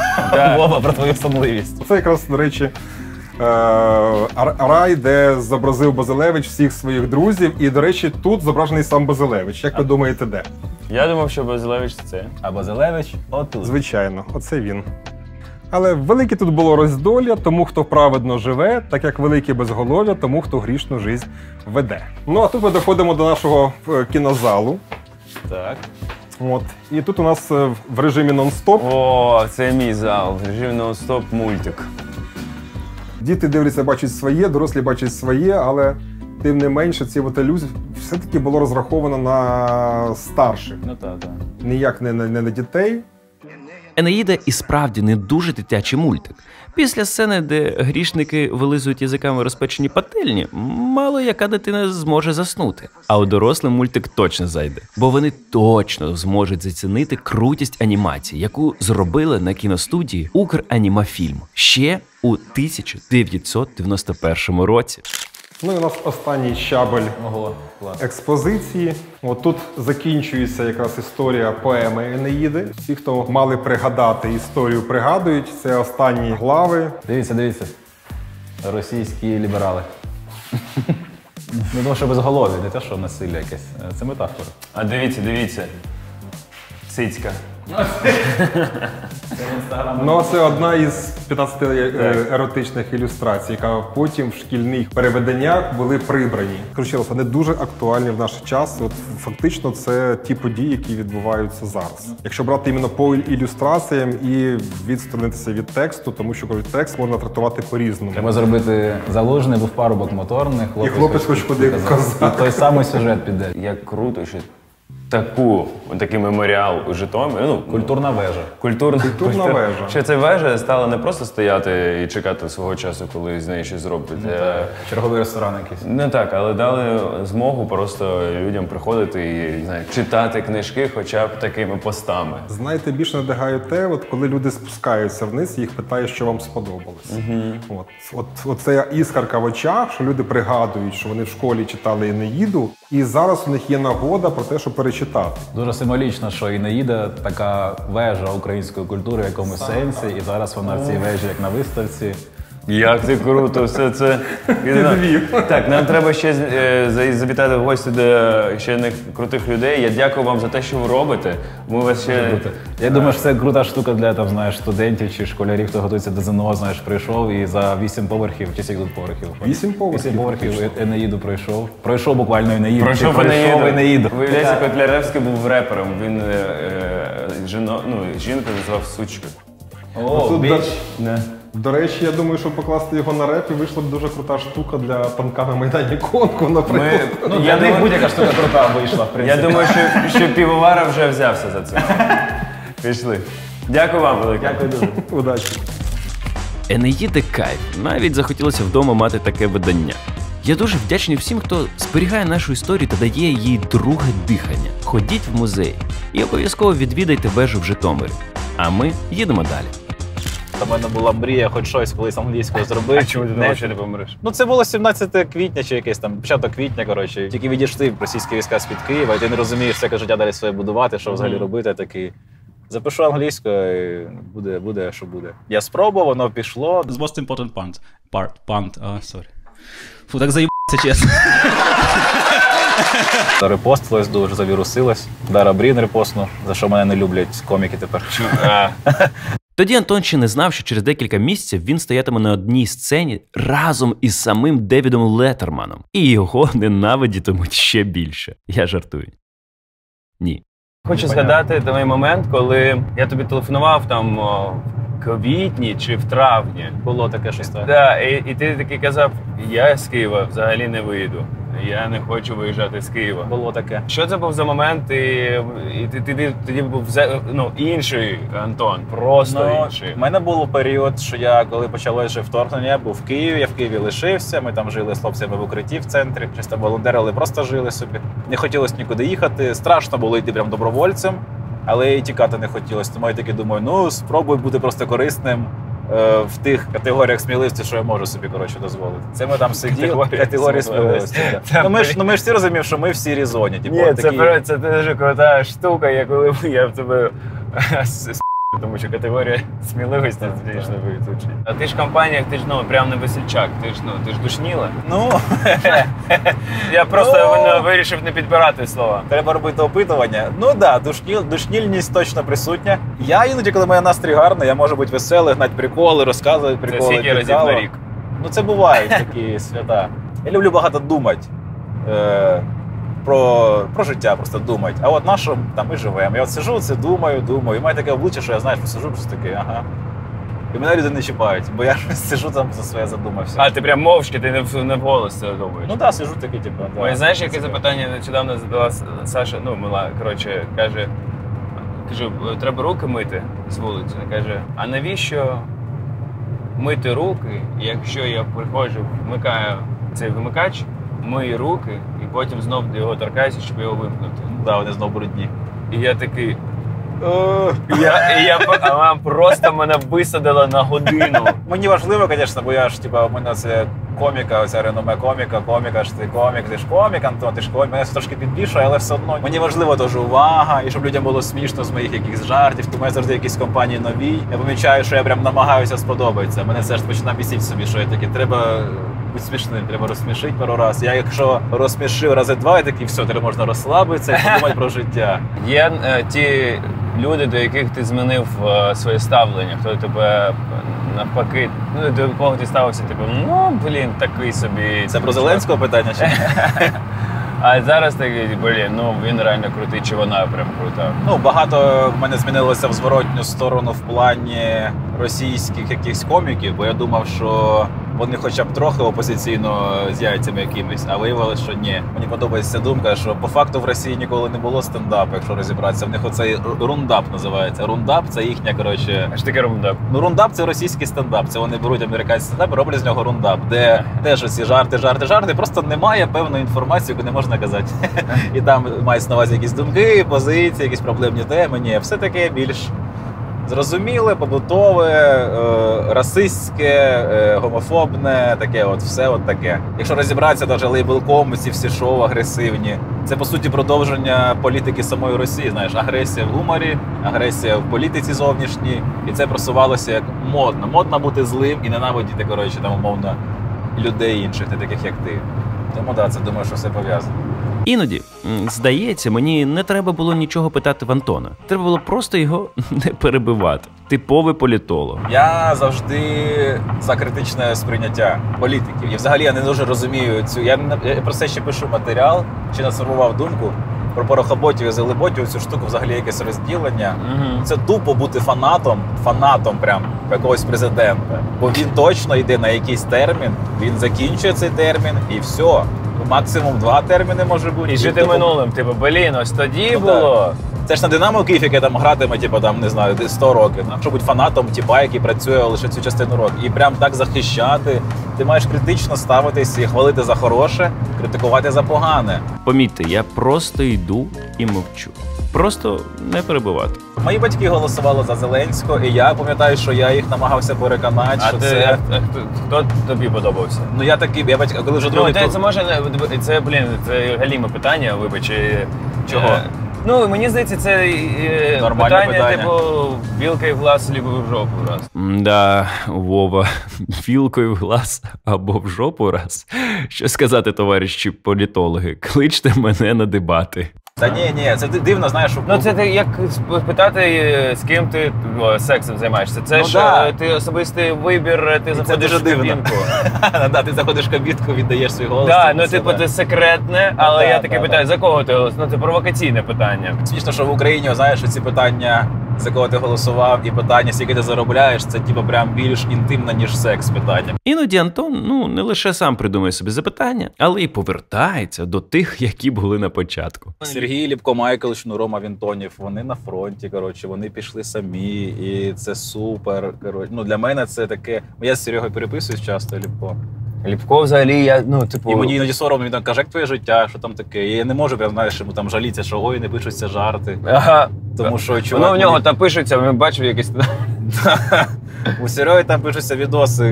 Вова, про твою сонливість. Це якраз, до речі, рай, де зобразив Базилевич всіх своїх друзів. І, до речі, тут зображений сам Базилевич. Як ви думаєте, де? Я думав, що Базилевич це. А Базилевич отут. Звичайно, оце він. Але велике тут було роздолля тому, хто праведно живе, так як велике безголов'я тому, хто грішну жизнь веде. Ну, а тут ми доходимо до нашого кінозалу. Так. От. І тут у нас в режимі нон-стоп. О, це мій зал. Режим нон-стоп мультик. Діти дивляться, бачать своє, дорослі бачать своє, але тим не менше ці алюзії все-таки було розраховано на старших. Ну так. Ніяк не на дітей. Енеїда і справді не дуже дитячий мультик. Після сцени, де грішники вилизують язиками розпечені пательні, мало яка дитина зможе заснути. А у дорослий мультик точно зайде. Бо вони точно зможуть зацінити крутість анімації, яку зробили на кіностудії «Укранімафільм» ще у 1991 році. Ну і у нас останній щабель експозиції. От тут закінчується якраз історія поеми Енеїди. Всі, хто мали пригадати історію, пригадують. Це останні глави. Дивіться. Російські ліберали. Не тому, що безголові, не те, що насилля якесь. Це метафора. А дивіться. Цицька. Ну, це одна із 15 еротичних ілюстрацій, яка потім в шкільних переведеннях були прибрані. Коротше, вони дуже актуальні в наш час. От фактично це ті події, які відбуваються зараз. Якщо брати іменно по ілюстраціям і відсторонитися від тексту, тому що текст можна трактувати по-різному. Треба зробити Залужний був парубок моторний, хлопець хоч куди козак. І той самий сюжет піде. Як круто, що такий меморіал у Житомирі. Ну, Культурна вежа. Культурна вежа. Що ця вежа стала не просто стояти і чекати свого часу, коли з неї щось зроблять. Черговий ресторан якийсь. Не так, але дали змогу просто людям приходити і, не знаю, читати книжки хоча б такими постами. Знаєте, більше надягає те, от коли люди спускаються вниз, їх питають, що вам сподобалось. От ця іскарка в очах, що люди пригадують, що вони в школі читали Енеїду, і зараз у них є нагода про те, щоб перечитати. Дуже символічно, що Енеїда – така вежа української культури в якомусь сенсі, і зараз вона в цій вежі, як на виставці. Як це круто, все це. Так, нам треба ще завітати в гості до ще одних крутих людей. Я дякую вам за те, що ви робите. Ми вас ще... Я думаю, що це крута штука для студентів чи школярів, хто готується до ЗНО, прийшов і за 8 поверхів, чи скільки тут поверхів? 8 поверхів? 8 поверхів Енеїду пройшов. Пройшов буквально Енеїду. Пройшов Енеїду. Виявляється, Котляревський був репером. Він жінку назвав сучкою. О, біч. До речі, я думаю, що покласти його на реп і вийшла б дуже крута штука для панка на Майдані Конку, наприклад. Для них будь-яка штука крута вийшла, в принципі. Я думаю, що Півовара вже взявся за це. Пішли. Дякую вам велике. Дякую дуже. Удачі. Енеїди кайф. Навіть захотілося вдома мати таке видання. Я дуже вдячний всім, хто зберігає нашу історію та дає їй друге дихання. Ходіть в музей і обов'язково відвідайте вежу в Житомирі. А ми їдемо далі. У мене була мрія хоч щось колись англійською зробити. А чому ти думав, що не помреш? Ну це було 17 квітня чи якесь там, початок квітня, коротше. Тільки відійшли російські війська з-під Києва, і ти не розумієш, всяке життя далі своє будувати, що взагалі робити, такий. Запишу англійською, і буде, що буде. Я спробував, воно пішло. The most important part, sorry. Фу, так заїбався, чесно. Репостилось дуже, завірусилось. Дара Брін репостнув, за що мене не люблять коміки тепер. Тоді Антон ще не знав, що через декілька місяців він стоятиме на одній сцені разом із самим Девідом Леттерманом. І його ненавидітимуть ще більше. Я жартую. Ні. Хочу згадати той момент, коли я тобі телефонував там в квітні чи в травні. Було таке щось так. Да, і ти такий казав, я з Києва взагалі не вийду. Я не хочу виїжджати з Києва. Було таке. Що це був за момент? І ти тоді був інший Антон, просто інший. У мене був період, що я, коли почалося вторгнення, я був в Києві, я в Києві лишився, ми там жили з хлопцями в укритті в центрі, чисто волонтерили, просто жили собі. Не хотілося нікуди їхати, страшно було йти прям добровольцем, але і тікати не хотілося. Тому я таки думаю, спробуй бути просто корисним в тих категоріях сміливості, що я можу собі, дозволити. Це ми там сиділи, категорії сміливості. Ми ж всі розуміємо, що ми в сірій зоні. Ні, це дуже крута штука, коли я в тебе тому що категорія сміливості звісно звучить. А ти ж в компаніях, ти ж прям не весельчак, ти ж душніла. Ну, Я просто вирішив не підбирати слова. треба робити опитування. Ну так, душнільність точно присутня. Я іноді, коли мене настрій гарний, я можу бути веселий, гнати приколи, розказувати Це приколи. скільки разів на рік? Ну це бувають такі свята. Я люблю багато думати. Про життя просто думати. А от на що там ми живемо. Я от сижу, це думаю. І маю таке обличчя, що я, знаєш, посижу просто такий, ага. І мене люди не чіпають, бо я сижу там за своє задумався. А, ти прям мовчки, ти не вголос це думаєш? Ну так, сижу такий, типу. Ой, знаєш, яке запитання нещодавно задала Саша, мила, каже, кажу, треба руки мити з вулиці. Вона каже, а навіщо мити руки, якщо я приходжу, вмикаю цей вимикач, мию руки і потім знов його торкаюся, щоб його вимкнути. Да, вони знов брудні. І я такий. Вона просто мене висадила на годину. Мені важливо, звісно, бо я ж, у мене це коміка, оця реноме коміка, ж ти ж комік, Антон, ти ж комік. Мене це трошки підбільшує, але все одно. Мені важливо теж увага, і щоб людям було смішно з моїх якихось жартів, тому я завжди якісь компанії нові. Я помічаю, що я прям намагаюся сподобатися. Мене все ж починає бісити собі, що я такий, треба бути смішним, треба розсмішити пару разів. Я якщо розсмішив рази два, я такий, все, тепер можна розслабитися і подумати про життя. Є ті люди, до яких ти змінив своє ставлення, хто тебе навпаки, до кого ти ставився, такий собі. Це про Зеленського питання чи ні? А зараз такий, він реально крутий, чи вона прям крута? Багато в мене змінилося в зворотню сторону в плані російських якихось коміків, бо я думав, що вони хоча б трохи опозиційно з яйцями якимись, а виявилось, що ні. Мені подобається думка, що по факту в Росії ніколи не було стендапу, якщо розібратися. В них оцей рундап називається. Рундап – це їхня, А що таке рундап? Рундап – це російський стендап. Це вони беруть американський стендап і роблять з нього рундап, де теж оці жарти, просто немає певної інформації, яку не можна казати. І там мають на увазі якісь думки, позиції, якісь проблемні теми. Ні, все таке більш зрозуміле, побутове, расистське, гомофобне, таке все таке. Якщо розібратися, навіть лейбл.ком, ці всі шоу агресивні, це по суті продовження політики самої Росії, знаєш, агресія в гуморі, агресія в політиці зовнішній, і це просувалося як модно. Модно бути злим і ненавидіти, умовно, людей інших, не таких як ти. Тому це думаю, що все пов'язано. Іноді, здається, мені не треба було нічого питати в Антона. Треба було просто його не перебивати. Типовий політолог. Я завжди за критичне сприйняття політиків. І взагалі я не дуже розумію цю. Я про це ще пишу матеріал, чи насформував думку про порохоботів і зелеботів, цю штуку взагалі якесь розділення. Це тупо бути фанатом прям якогось президента. Бо він точно йде на якийсь термін, він закінчує цей термін і все. Максимум 2 терміни може бути. І жити минулим, ось тоді було. Це ж на Динамо Київ, яке там гратиме, 100 років. Щоб бути фанатом, який працює лише цю частину років. І прям так захищати. Ти маєш критично ставитись і хвалити за хороше, критикувати за погане. Помітьте, я просто йду і мовчу. Просто не перебивати. Мої батьки голосували за Зеленського, і я пам'ятаю, що я їх намагався переконати, що це... Хто тобі подобався? Я коли вже другий... Це галіме питання, вибач. Чого? Мені здається, це питання, вілкою в глаз, або в жопу раз. Да, Вова, вілкою в глаз або в жопу раз. Що сказати, товариші політологи? Кличте мене на дебати. Та ні, це дивно, знаєш, що... Це як питати, з ким ти сексом займаєшся. Це ти особистий вибір, ти заходиш в кабінку. Ти заходиш в кабінку, віддаєш свій голос. Це секретне, але я таке питаю, за кого ти голосував? Це провокаційне питання. Смішно, що в Україні, знаєш, ці питання, за кого ти голосував, і питання, скільки ти заробляєш, це прям більш інтимно, ніж секс питання. Іноді Антон, не лише сам придумує собі запитання, але й повертається до тих, які були на початку. Сергій Ліпко, Майкл Шнуром, Авінтонів, вони на фронті, вони пішли самі, і це супер. Для мене це таке... Я з Серегою переписуюсь часто, Ліпко взагалі, І мені іноді соромно, він каже, як твоє життя, що там таке. І я не можу, йому жалітися, що не пишуться жарти. Ага. Тому що чувак... у нього там пишуться, ми бачив якісь... У Сереги там пишуться відоси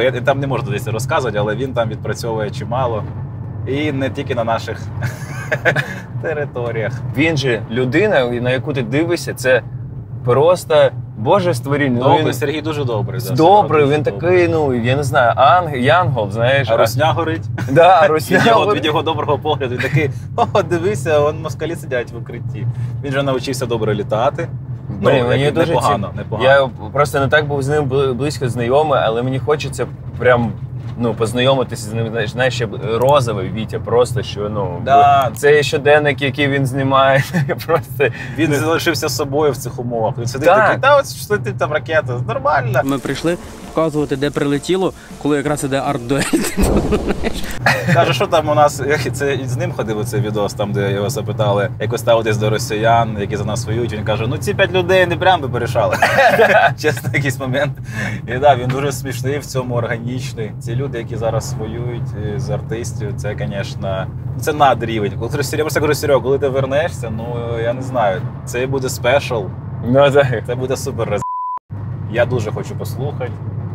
я там не можу десь розказувати, але він там відпрацьовує чимало. І не тільки на наших територіях. Він же людина, на яку ти дивишся, це просто Боже створіння. Добрий, Сергій дуже добрий. Да, добрий, дуже він добрий. такий, ну, я не знаю, янгол, знаєш. А русня горить. Да, русня Від його доброго погляду. Він такий, о, дивися, вон москалі сидять в укритті. Він же навчився добре літати. Ну, мені дуже непогано. Я просто не так був з ним близько знайомий, але мені хочеться прям познайомитися з ним, знаєш, ще розовий Вітя, просто що, Да. це щоденник, який він знімає, просто... Він залишився собою в цих умовах. Він сидить Так. такий, та ось летить там ракета, нормально. Ми прийшли показувати, де прилетіло, коли якраз іде арт-дуель. Каже, що там у нас, це з ним ходив цей відос, там, де його запитали, як ви ставитесь до росіян, які за нас воюють. Він каже, ну ці 5 людей не прям би порішали. Чесно, якийсь момент. І так, він дуже смішний в цьому, органічний. Ці люди, які зараз воюють з артистів, це, звісно, це надрівень. Я просто кажу, Серега, коли ти вернешся, ну, я не знаю, це буде спешл, це буде супер роз... Я дуже хочу послухати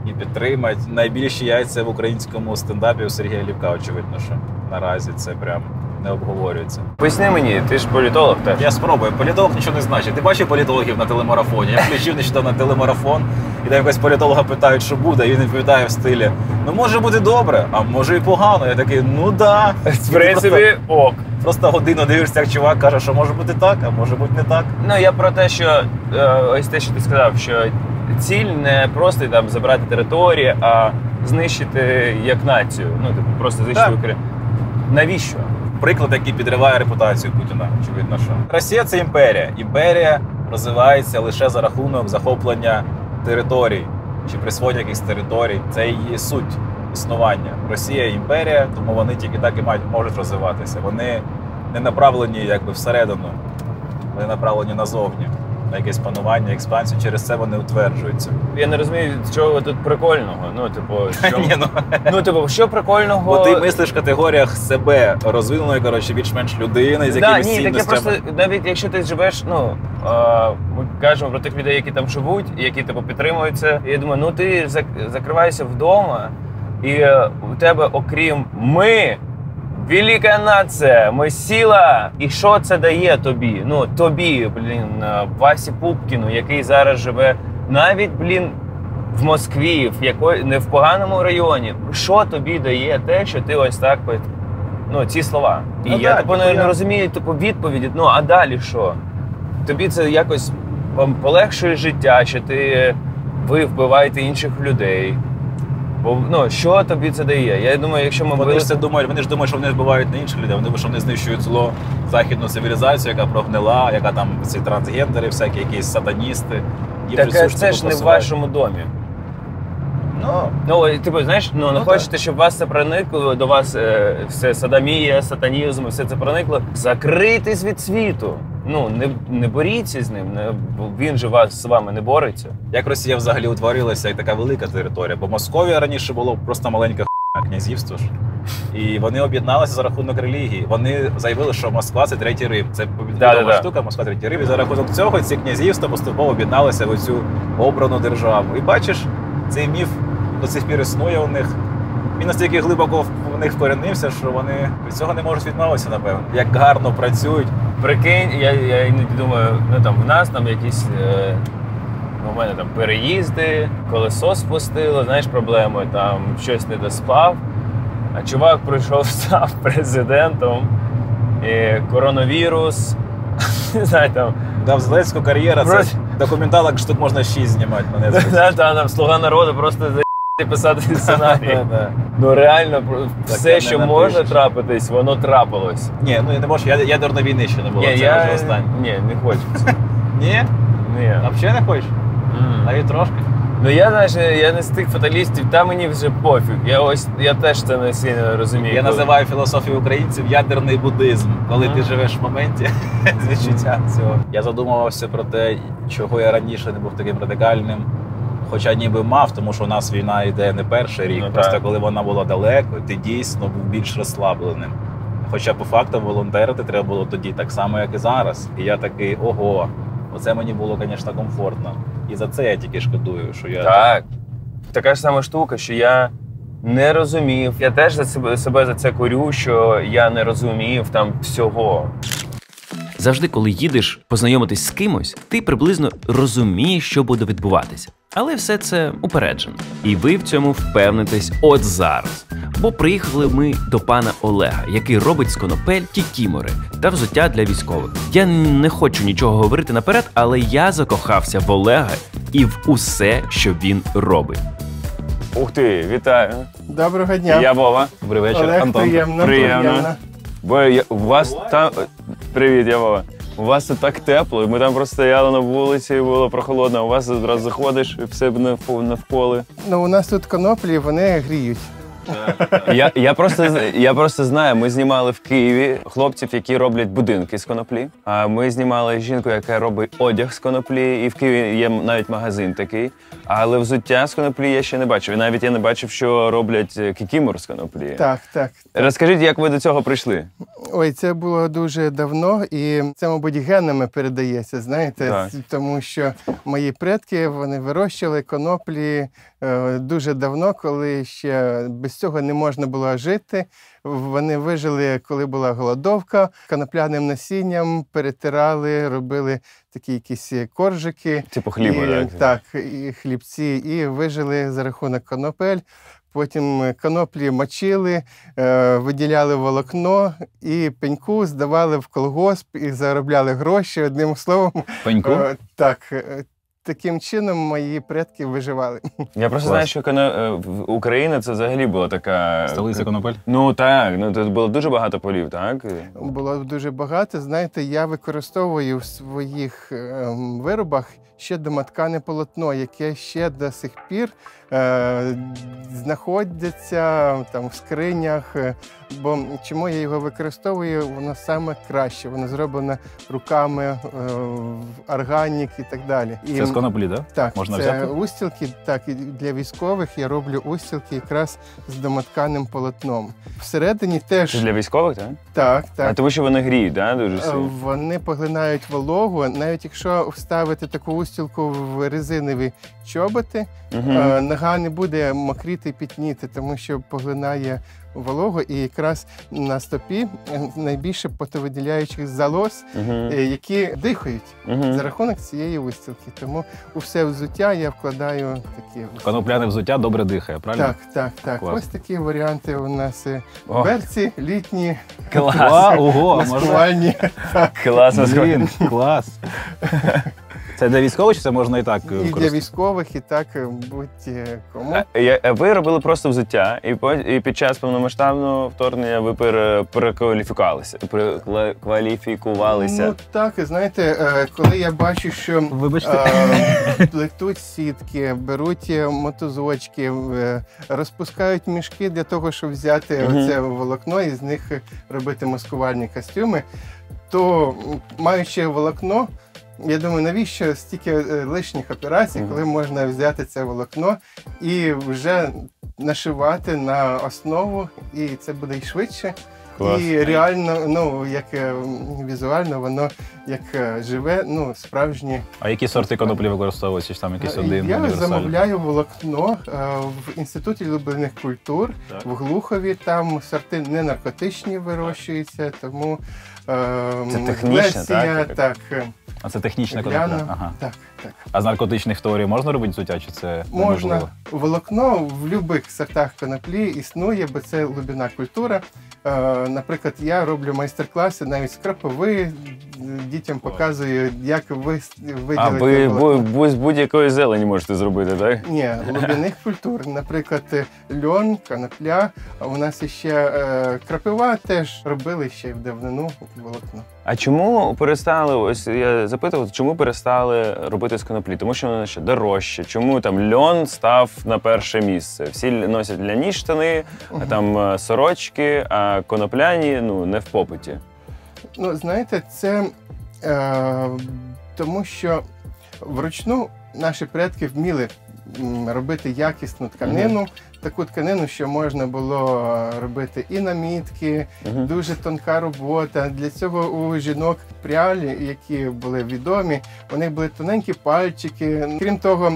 і підтримати. Найбільші яйця в українському стендапі у Сергія Ліпка, очевидно, що наразі це прям не обговорюється. Поясни мені, ти ж політолог теж. Я спробую. Політолог нічого не значить. Ти бачив політологів на телемарафоні? Я включив нещодавно телемарафон, і там якогось політолога питають, що буде, і він відповідає в стилі, ну може бути добре, а може і погано. Я такий, ну да. В принципі, ок. Просто годину дивишся, як чувак каже, що може бути так, а може бути не так. Ну, я про те, що ось те, що ти сказав, що ціль не просто там забрати території, а знищити як націю. Ну, типу, просто знищити Україну. Навіщо? Приклад, який підриває репутацію Путіна, очевидно, що. Росія – це імперія. Імперія розвивається лише за рахунок захоплення територій чи присвоєння якихось територій. Це її суть існування. Росія – імперія, тому вони тільки так і можуть розвиватися. Вони не направлені якби всередину, вони направлені назовні. На якесь панування, експансію, через це вони утверджуються. Я не розумію, чого тут прикольного. Ну, типу, що... Ні, що прикольного? Бо ти мислиш в категоріях себе розвиненої, коротше, більш-менш людини, з якимись цінностями. Ні, так я просто, навіть якщо ти живеш, ми кажемо про тих людей, які там живуть, які, типу, підтримуються. Я думаю, ну ти закриваєшся вдома, і у тебе, окрім велика нація, ми сіла. І що це дає тобі? Ну, тобі, Васі Пупкіну, який зараз живе навіть, в Москві, не в поганому районі. Що тобі дає те, що ти ось так, ці слова? І я не розумію відповіді, а далі що? Тобі це якось полегшує життя, чи ви вбиваєте інших людей? Бо, що тобі це дає? Я думаю, якщо ми... Вони ж думають, що вони вбивають не інших людей, вони думають, що вони знищують зло, західну цивілізацію, яка прогнила, яка там ці трансгендери, всякі якісь сатаністи. Так це ж не в вашому домі. Типу, знаєш, не хочете, щоб вас це проникло, до вас все садомія, сатанізм, все це проникло. Закритись від світу. Не боріться з ним, він же з вами не бореться. Як Росія взагалі утворилася, як така велика територія? Бо Московія раніше було просто маленьке князівство ж. І вони об'єдналися за рахунок релігії. Вони заявили, що Москва – це Третій Рим. Це відома штука, Москва – Третій Рим. І за рахунок цього ці князівства поступово об'єдналися в оцю обрану державу. І бачиш, цей міф до сих пір існує у них. Він настільки глибоко в них вкоренився, що вони від цього не можуть відмовитися, напевно. Як гарно працюють. Прикинь, я іноді думаю, в нас там якісь, у мене там переїзди, колесо спустило, знаєш, проблеми, там щось не доспав. А чувак прийшов, став президентом, і коронавірус, не знаю, там... В Зеленського кар'єра, це документалок штук можна 6 знімати на Netflix. Там «Слуга народу» просто писати сценарій. Реально, все, що може трапитись, воно трапилось. Ні, не можеш, ядерної війни ще не було, це вже останнє. Ні, не хочеться. Ні? Ні. Взагалі не хочеш? Навіть трошки? Я не з тих фаталістів, та мені вже пофіг. Я теж це не сильно розумію. Я називаю філософію українців ядерний буддизм, коли ти живеш в моменті з відчуттям цього. Я задумувався про те, чого я раніше не був таким радикальним. Хоча ніби мав, тому що у нас війна йде не перший рік. Просто коли вона була далеко, ти дійсно був більш розслабленим. Хоча по факту волонтерити треба було тоді так само, як і зараз. І я такий, ого, оце мені було, звісно, комфортно. І за це я тільки шкодую, що я... Так, така ж сама штука, що я не розумів. Я теж себе за це корю, що я не розумів там всього. Завжди, коли їдеш познайомитись з кимось, ти приблизно розумієш, що буде відбуватися. Але все це упереджено. І ви в цьому впевнитесь от зараз. Бо приїхали ми до пана Олега, який робить з конопель кікімори та взуття для військових. Я не хочу нічого говорити наперед, але я закохався в Олега і в усе, що він робить. Ух ти, вітаю. Доброго дня. Я Вова. Добрий вечір, Олег, Антон. приємно. Бо у вас там... Привіт, я Вова. У вас тут так тепло, ми там просто стояли на вулиці, було прохолодно, а у вас одразу заходиш і все навколо. Ну, у нас тут коноплі, вони гріють. Я просто знаю, ми знімали в Києві хлопців, які роблять будинки з коноплі. А ми знімали жінку, яка робить одяг з коноплі, і в Києві є навіть магазин такий. Але взуття з коноплі я ще не бачив. І навіть я не бачив, що роблять кікімор з коноплі. Так. Розкажіть, як ви до цього прийшли? Ой, це було дуже давно, і це, мабуть, генами передається, знаєте, Так. тому що мої предки, вони вирощували коноплі дуже давно, коли ще без цього не можна було жити. Вони вижили, коли була голодовка, конопляним насінням перетирали, робили такі якісь коржики. Типу хліба, так? Так, і хлібці, і вижили за рахунок конопель. Потім коноплі мочили, виділяли волокно і пеньку здавали в колгосп і заробляли гроші, одним словом. Пеньку? Так. Таким чином мої предки виживали. Я просто знаю, що Україна це взагалі була така... Столиця конопель? Ну так, тут було дуже багато полів, так? Було дуже багато. Знаєте, я використовую в своїх виробах ще домоткане полотно, яке ще до сих пір знаходиться там в скринях. Бо чому я його використовую? Воно саме краще. Воно зроблено руками, органік і так далі. Це з коноплі, так? Так, можна це взяти? устілки, так, і для військових я роблю устілки якраз з домотканим полотном. Всередині теж... Це для військових, так? Так. А тому що вони гріють, так? Дуже сильно? Вони поглинають вологу. Навіть якщо вставити таку устілку в резинові чоботи, нога не буде мокріти і пітніти, тому що поглинає вологу, і якраз на стопі найбільше потовиділяючих залоз, які дихають за рахунок цієї устілки. Тому у все взуття я вкладаю такі... Конопляне взуття добре дихає, правильно? Так. Клас. Ось такі варіанти у нас берці, літні, Клас! Ого, маскувальні. Класно. Блін, клас. Це для військових, чи це можна і так І для використовувати? військових, і так будь-кому. Ви робили просто взуття, і під час повномасштабного вторгнення ви перекваліфікувалися. Ну так, знаєте, коли я бачу, що плетуть сітки, беруть мотузочки, розпускають мішки для того, щоб взяти оце волокно і з них робити маскувальні костюми, то маючи волокно, я думаю, навіщо стільки лишніх операцій, коли можна взяти це волокно і вже нашивати на основу, і це буде і швидше. Клас. І реально, як візуально, воно як живе, справжнє. А які сорти коноплі використовуються? Чи там якийсь один Я універсальний? замовляю волокно в Інституті глибинних культур в Глухові. Там сорти не наркотичні вирощуються, тому це технічно, так? А це технічна Гляну. конопля? Ага. Так. А з наркотичних теорій можна робити взуття, чи це Можна. неможливо? Волокно в будь-яких сортах коноплі існує, бо це глибинна культура. Наприклад, я роблю майстер-класи навіть з кропиви, дітям показую, як виділити волокно. Ви з будь-якої зелені можете зробити, так? Ні, глибинних культур. Наприклад, льон, конопля. А у нас ще кропива теж робили ще й в давнину волокно. А чому перестали, ось я запитував, чому перестали робити з коноплі? Тому що воно ще дорожче. Чому там льон став на перше місце? Всі носять ляні штани, а там сорочки, а конопляні не в попиті. Знаєте, це тому що вручну наші предки вміли робити якісну тканину, таку тканину, що можна було робити і намітки, дуже тонка робота. Для цього у жінок прялі, які були відомі, у них були тоненькі пальчики. Крім того,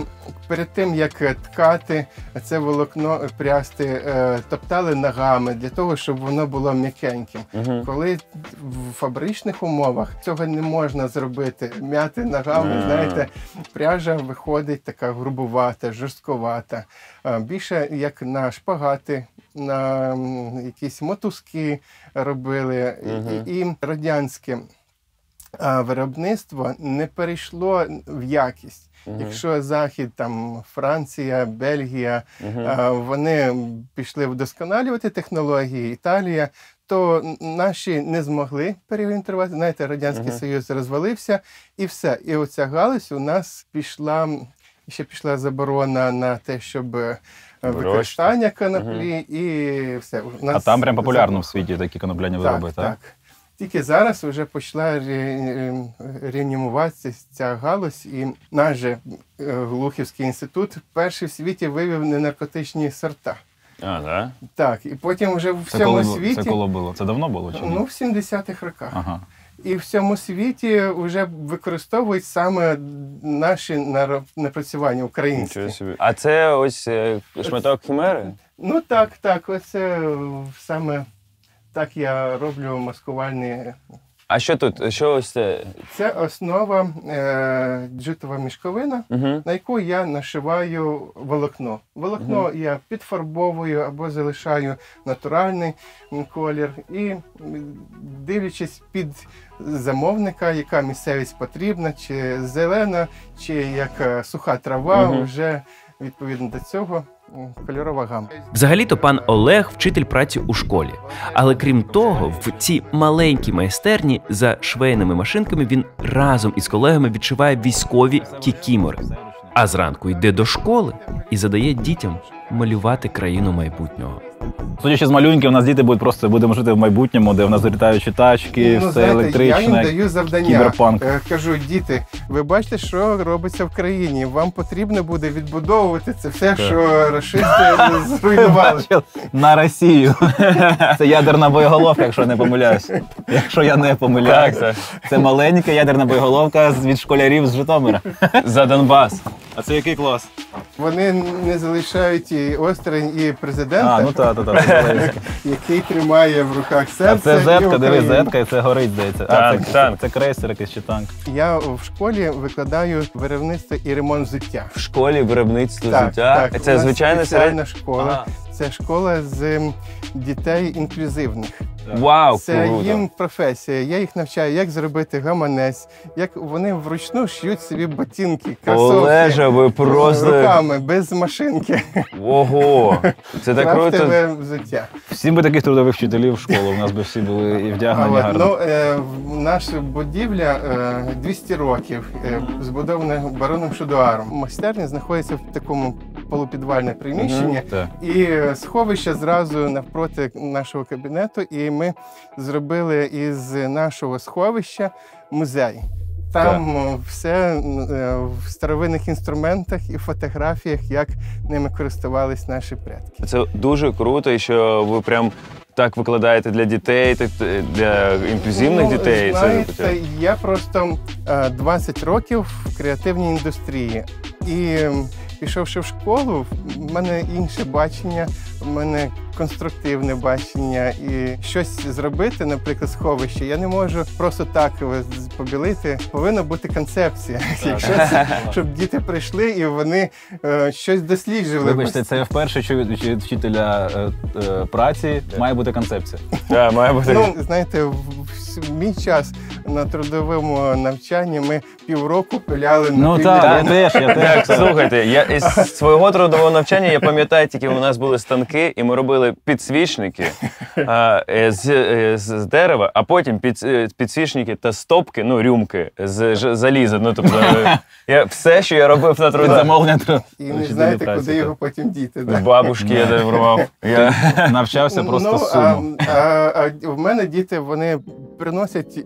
перед тим, як ткати це волокно прясти, топтали ногами для того, щоб воно було м'якеньким. Коли в фабричних умовах цього не можна зробити, м'яти ногами, знаєте, пряжа виходить така грубувата, жорстковата. Більше як на шпагати, на якісь мотузки робили. І радянське виробництво не перейшло в якість. Якщо Захід, там Франція, Бельгія, вони пішли вдосконалювати технології, Італія, то наші не змогли переорієнтувати. Знаєте, Радянський Союз розвалився і все. І оця галузь у нас пішла, ще пішла заборона на те, щоб використання коноплі і все. У нас там прям популярно в світі такі конопляні вироби, так? Так. Тільки зараз вже почала реанімуватися ця галузь, і наш же Глухівський інститут перший в світі вивів ненаркотичні сорта. А, так? Так, і потім вже в всьому світі... Це коли було? Це давно було чи ні? Ну, в 70-х роках. І в всьому світі вже використовують саме наші напрацювання українські. А це ось шматок хімери? Ну так, оце саме... Так я роблю маскувальні. А що тут? Що ось це? Це основа джутова мішковина, на яку я нашиваю волокно. Волокно я підфарбовую або залишаю натуральний колір. І дивлячись під замовника, яка місцевість потрібна, чи зелена, чи як суха трава, вже відповідно до цього кольорова гама. Взагалі-то пан Олег – вчитель праці у школі. Але крім того, в цій маленькій майстерні за швейними машинками він разом із колегами відшиває військові кікімори. А зранку йде до школи і задає дітям малювати країну майбутнього. Судячи з малюнків, у нас діти будемо жити в майбутньому, де в нас літаючі тачки, все електричне, я їм даю завдання. Кіберпанк. Кажу, діти, ви бачите, що робиться в країні. Вам потрібно буде відбудовувати це все, що рашисти зруйнували. На Росію. Це ядерна боєголовка, якщо не помиляюсь. Якщо я не помиляюся. Це маленька ядерна боєголовка від школярів з Житомира. За Донбас. А це який клас? Вони не залишають і осторонь, і президента, який тримає в руках серце. А це зетка, дивись, зетка, і це горить, здається. Танк. Це крейсер якийсь чи танк. Я в школі викладаю виробництво і ремонт взуття. В школі виробництво взуття? Так. Це звичайна спеціальна школа. Це школа з дітей інклюзивних. Вау, це круто. Їм професія. Я їх навчаю, як зробити гаманець, як вони вручну шиють собі ботинки, кросовки. Олеже, ви просто... руками, без машинки. Ого, це так круто. Крафтове взуття. Всім би таких трудових вчителів в школу, у нас би всі були і вдягнені гарно. Наша будівля 200 років, збудована бароном Шудуаром. Майстерня знаходиться в такому полупідвальне приміщення, і сховище зразу навпроти нашого кабінету, і ми зробили із нашого сховища музей. Там все в старовинних інструментах і фотографіях, як ними користувались наші предки. Це дуже круто, і що ви прям так викладаєте для дітей, для інклюзивних дітей. Знаєте, я просто 20 років в креативній індустрії. І пішовши в школу, в мене інше бачення, в мене конструктивне бачення. І щось зробити, наприклад, сховище, я не можу просто так побілити. Повинна бути концепція. Щоб діти прийшли і вони щось досліджували. Вибачте, це я вперше чую від вчителя праці. Має бути концепція. Так, має бути. Ну, знаєте, в мій час на трудовому навчанні ми півроку пиляли на Ну так, я теж. Слухайте, я із свого трудового навчання я пам'ятаю, тільки у нас були станки, і ми робили підсвічники з дерева, а потім підсвічники та стопки, ну, рюмки з заліза. Ну, тобто, все, що я робив на трудовому замовлення. І не знаєте, куди його потім діти. Бабушки я дарував. Я навчався просто з суму. А в мене діти, вони приносять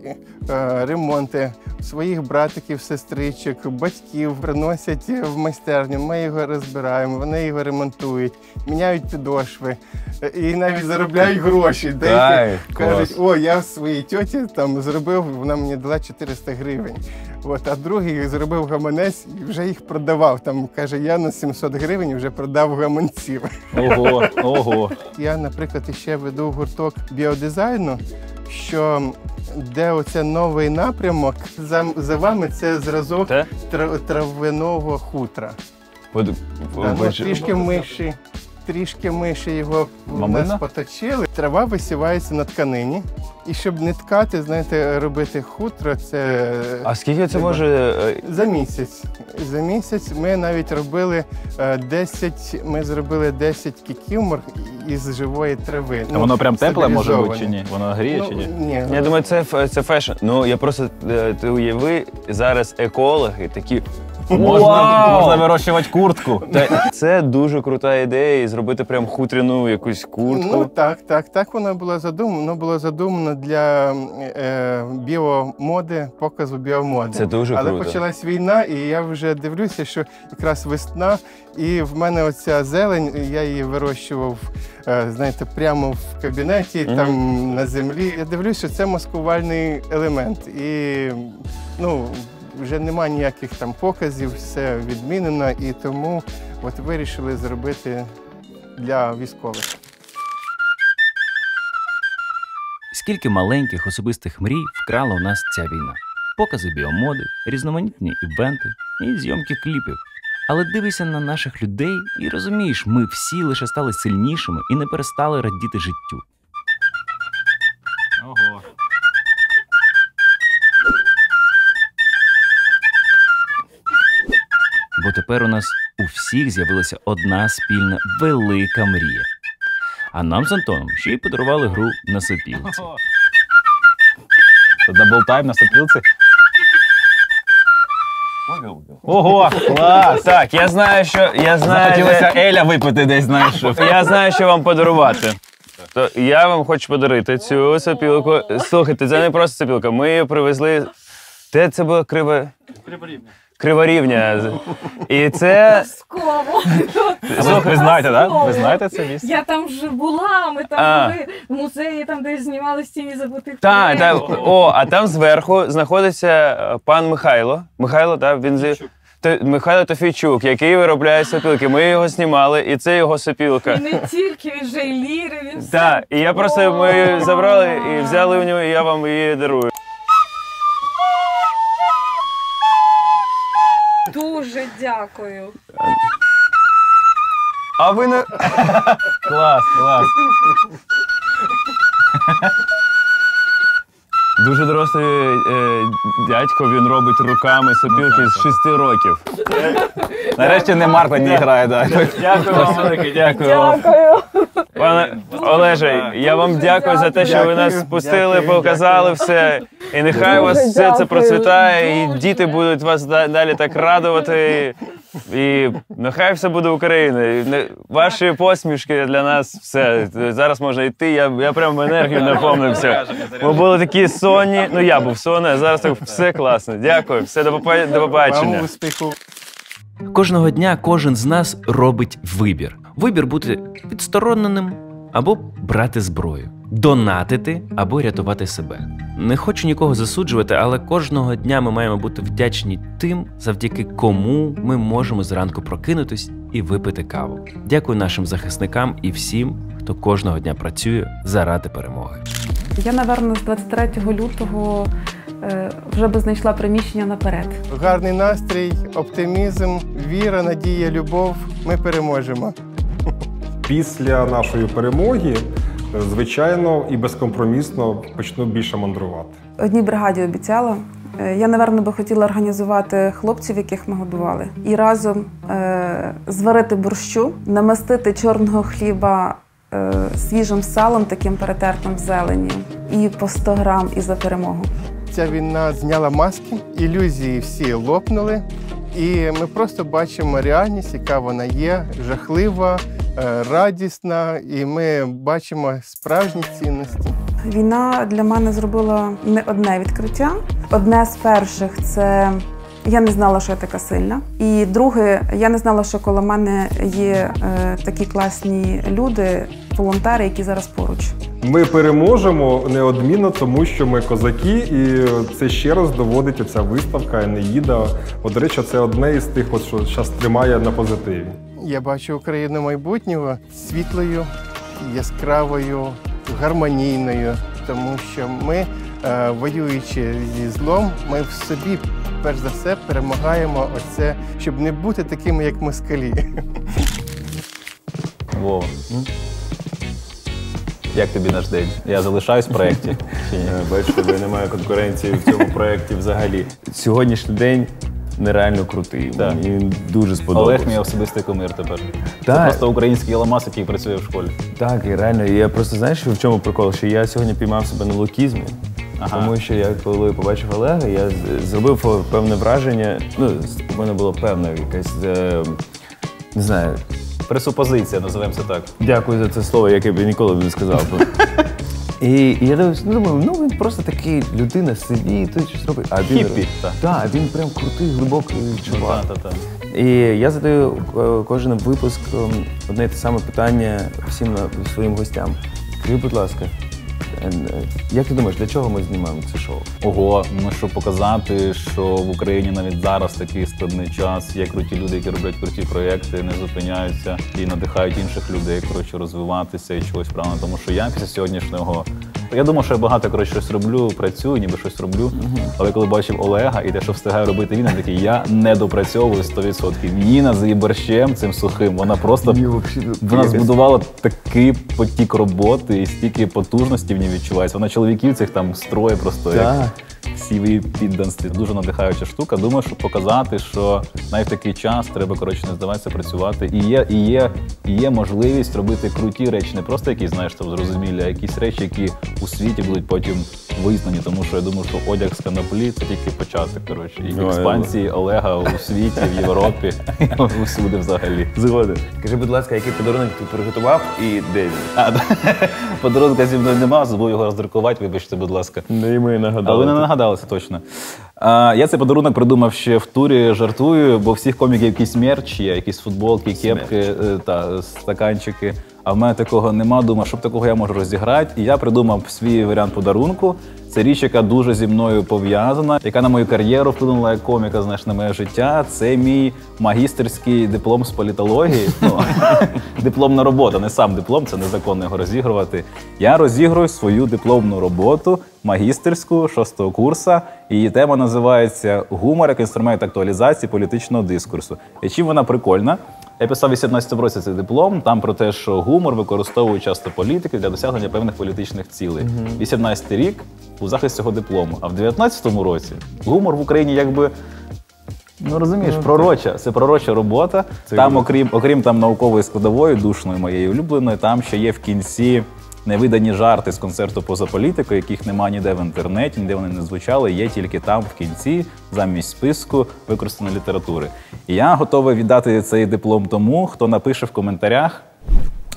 ремонти своїх братиків, сестричок, батьків, приносять в майстерню, ми його розбираємо, вони його ремонтують, міняють підошви і навіть заробляють гроші. Деякі кажуть, о, я своїй тьоті там зробив, вона мені дала 400 гривень. От, а другий зробив гаманець і вже їх продавав. Там, каже, я на 700 гривень вже продав гаманців. Ого, ого. Я, наприклад, ще веду гурток біодизайну, що де оце новий напрямок, за вами це зразок травяного хутра. Трішки миші його в нас поточили. Трава висівається на тканині. І щоб не ткати, знаєте, робити хутро, це... А скільки це може? За місяць. За місяць ми навіть робили 10 кікімор із живої трави. А воно прям тепле може бути чи ні? Воно гріє чи ні? Ні. Я думаю, це фешн. Ну, я просто, ти уяви, зараз екологи такі... Можна вирощувати куртку. Це дуже крута ідея, і зробити прям хутряну якусь куртку. Ну так воно було задумано. Воно було задумано для біомоди, показу біомоди. Це дуже круто. Але почалась війна, і я вже дивлюся, що якраз весна, і в мене оця зелень, я її вирощував, знаєте, прямо в кабінеті, там на землі. Я дивлюся, що це маскувальний елемент. І, ну, вже немає ніяких там показів, все відмінено, і тому от вирішили зробити для військових. Скільки маленьких особистих мрій вкрала у нас ця війна. Покази біомоди, різноманітні івенти і зйомки кліпів. Але дивися на наших людей і розумієш, ми всі лише стали сильнішими і не перестали радіти життю. Ого. Бо тепер у нас у всіх з'явилася одна спільна велика мрія. А нам з Антоном ще й подарували гру на сопілці. Це даблтайм на сопілці? Ого, клас! Так, я знаю, що... Захотілося Еля випити десь, знаєш. Я знаю, що вам подарувати. То я вам хочу подарити цю сопілку. Слухайте, це не просто сопілка, ми її привезли... Де це було? Криворівня. І це... Ви знаєте, так? Ви знаєте це місце? Я там вже була, ми там були в музеї, там де знімали «Тіні забутих». Так, а там зверху знаходиться пан Михайло. Михайло, так, він... Михайло Тофійчук, який виробляє сопілки. Ми його знімали, і це його сопілка. І не тільки, він же й ліри, він все. Так, і я просто, ми її забрали і взяли у нього, і я вам її дарую. Дуже дякую. А ви не... Клас, клас. Дуже дорослий дядько, він робить руками сопілки з 6 років. Нарешті не Марта не грає, так. Дякую вам велике, дякую вам. Пане Олеже, я вам дякую за те, що ви нас спустили, показали все. І нехай у вас все це процвітає, і діти будуть вас далі так радувати. І нехай все буде Україна. Ваші посмішки для нас все. Зараз можна йти, я прямо енергію наповнився. Ми були такі сонні, ну я був сонний, а зараз так все класно. Дякую, все, до побачення. Вам успіху. Кожного дня кожен з нас робить вибір. Вибір бути відстороненим або брати зброю. Донатити або рятувати себе. Не хочу нікого засуджувати, але кожного дня ми маємо бути вдячні тим, завдяки кому ми можемо зранку прокинутись і випити каву. Дякую нашим захисникам і всім, хто кожного дня працює заради перемоги. Я, напевно, з 23 лютого вже би знайшла приміщення наперед. Гарний настрій, оптимізм, віра, надія, любов. Ми переможемо. Після нашої перемоги, звичайно, і безкомпромісно почну більше мандрувати. Одній бригаді обіцяла. Я, напевно, би хотіла організувати хлопців, яких ми годували, і разом зварити борщу, намастити чорного хліба свіжим салом, таким перетертим в зелені, і по 100 грам, і за перемогу. Ця війна зняла маски, ілюзії всі лопнули, і ми просто бачимо реальність, яка вона є, жахлива, радісна, і ми бачимо справжні цінності. Війна для мене зробила не одне відкриття. Одне з перших – це я не знала, що я така сильна. І друге, я не знала, що коло мене є такі класні люди, волонтери, які зараз поруч. Ми переможемо неодмінно, тому що ми козаки, і це ще раз доводить оця виставка «Енеїда». От, до речі, це одне із тих, що зараз тримає на позитиві. Я бачу Україну майбутнього світлою, яскравою, гармонійною, тому що ми, воюючи зі злом, ми в собі, перш за все, перемагаємо оце, щоб не бути такими, як москалі. Вова. Як тобі наш день? Я залишаюсь в проєкті. Бачите, ви немає конкуренції в цьому проєкті взагалі. Сьогоднішній день нереально крутий. Так. Мені дуже сподобався. Олег мій особистий кумир тепер. Так. Це просто український ламас, який працює в школі. Так, і реально, я просто, знаєш, в чому прикол? Що я сьогодні піймав себе на лукізмі. Тому що я, коли побачив Олега, я зробив певне враження, у мене було певне якесь, не знаю. Пресупозиція, називаємо це так. Дякую за це слово, яке б я ніколи б не сказав. І я думаю, він просто такий людина сидить, тут щось робить. Хіппі. Так, він прям крутий, глибокий чувак. Так. І я задаю кожен випуск одне і те саме питання всім своїм гостям. Скажи, будь ласка, як ти думаєш, для чого ми знімаємо це шоу? Ого, щоб показати, що в Україні навіть зараз такий складний час, є круті люди, які роблять круті проєкти, не зупиняються і надихають інших людей, розвиватися і чогось правильно. Тому що я після сьогоднішнього, я думав, що я багато, щось роблю, працюю, ніби щось роблю, але коли бачив Олега і те, що встигає робити він, я такий, я не допрацьовую 100%. Ніна з її борщем цим сухим, вона просто, вона збудувала такий потік роботи і стільки потужності в ній відчувається. Вона чоловіків цих там строє просто, як всі підданстві. Дуже надихаюча штука. Думаю, щоб показати, що навіть в такий час треба, не здаватися, працювати. І є можливість робити круті речі, не просто якісь, знаєш, там зрозумілі, а якісь речі, які у світі будуть потім визнані. Тому що я думаю, що одяг з коноплі – це тільки початок, і експансії Олега у світі, в Європі, усюди взагалі. Згоден. Скажи, будь ласка, який подарунок ти приготував і де він? Подарунка зі мною немає, забув його роздрукувати, вибачте, будь ласка. Не ми нагадали. Але ви не нагадалися точно. Я цей подарунок придумав ще в турі, жартую, бо у всіх коміків якісь мерч є, якісь футболки, кепки, стаканчики. А в мене такого нема, думаю, щоб такого я можу розіграти. І я придумав свій варіант подарунку. Це річ, яка дуже зі мною пов'язана, яка на мою кар'єру вплинула як коміка, знаєш, на моє життя. Це мій магістерський диплом з політології. Дипломна робота, не сам диплом, це незаконно його розігрувати. Я розігрую свою дипломну роботу, магістерську, 6-го курсу. Її тема називається «Гумор як інструмент актуалізації політичного дискурсу». І чим вона прикольна? Я писав в 18-му році цей диплом, там про те, що гумор використовують часто політики для досягнення певних політичних цілей. 18-й рік у захист цього диплому. А в 19-му році гумор в Україні якби, розумієш, пророча. Це пророча робота. Там, окрім там наукової складової, душної моєї улюбленої, там ще є в кінці невидані жарти з концерту «Поза політикою», яких немає ніде в інтернеті, ніде вони не звучали, є тільки там в кінці, замість списку використаної літератури. І я готовий віддати цей диплом тому, хто напише в коментарях,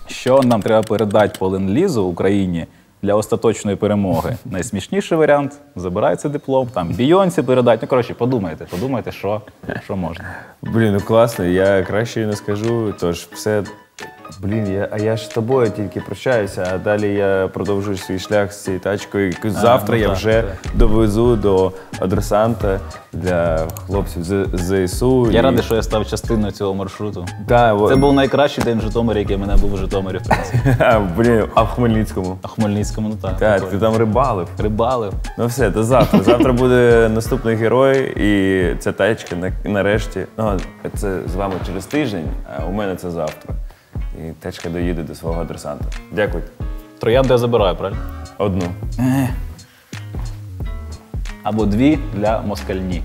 що нам треба передати по ленд-лізу Україні для остаточної перемоги. Найсмішніший варіант – забирай цей диплом, там Бійонсі передати. Подумайте, що можна. Класно, я краще і не скажу, тож все... я ж з тобою тільки прощаюся, а далі я продовжую свій шлях з цією тачкою. Завтра я вже довезу до адресанта для хлопців з ЗСУ. Я радий, що я став частиною цього маршруту. Це був найкращий день в Житомирі, який в мене був у Житомирі, в принципі. А в Хмельницькому? А в Хмельницькому, так. Так, ти там рибалив. Рибалив. Ну все, до завтра. Завтра буде наступний герой, і ця тачка нарешті. Це з вами через тиждень, а у мене це завтра. І тачка доїде до свого адресанта. Дякую. Троянду я забираю, правильно? Одну. Або 2 для москальні.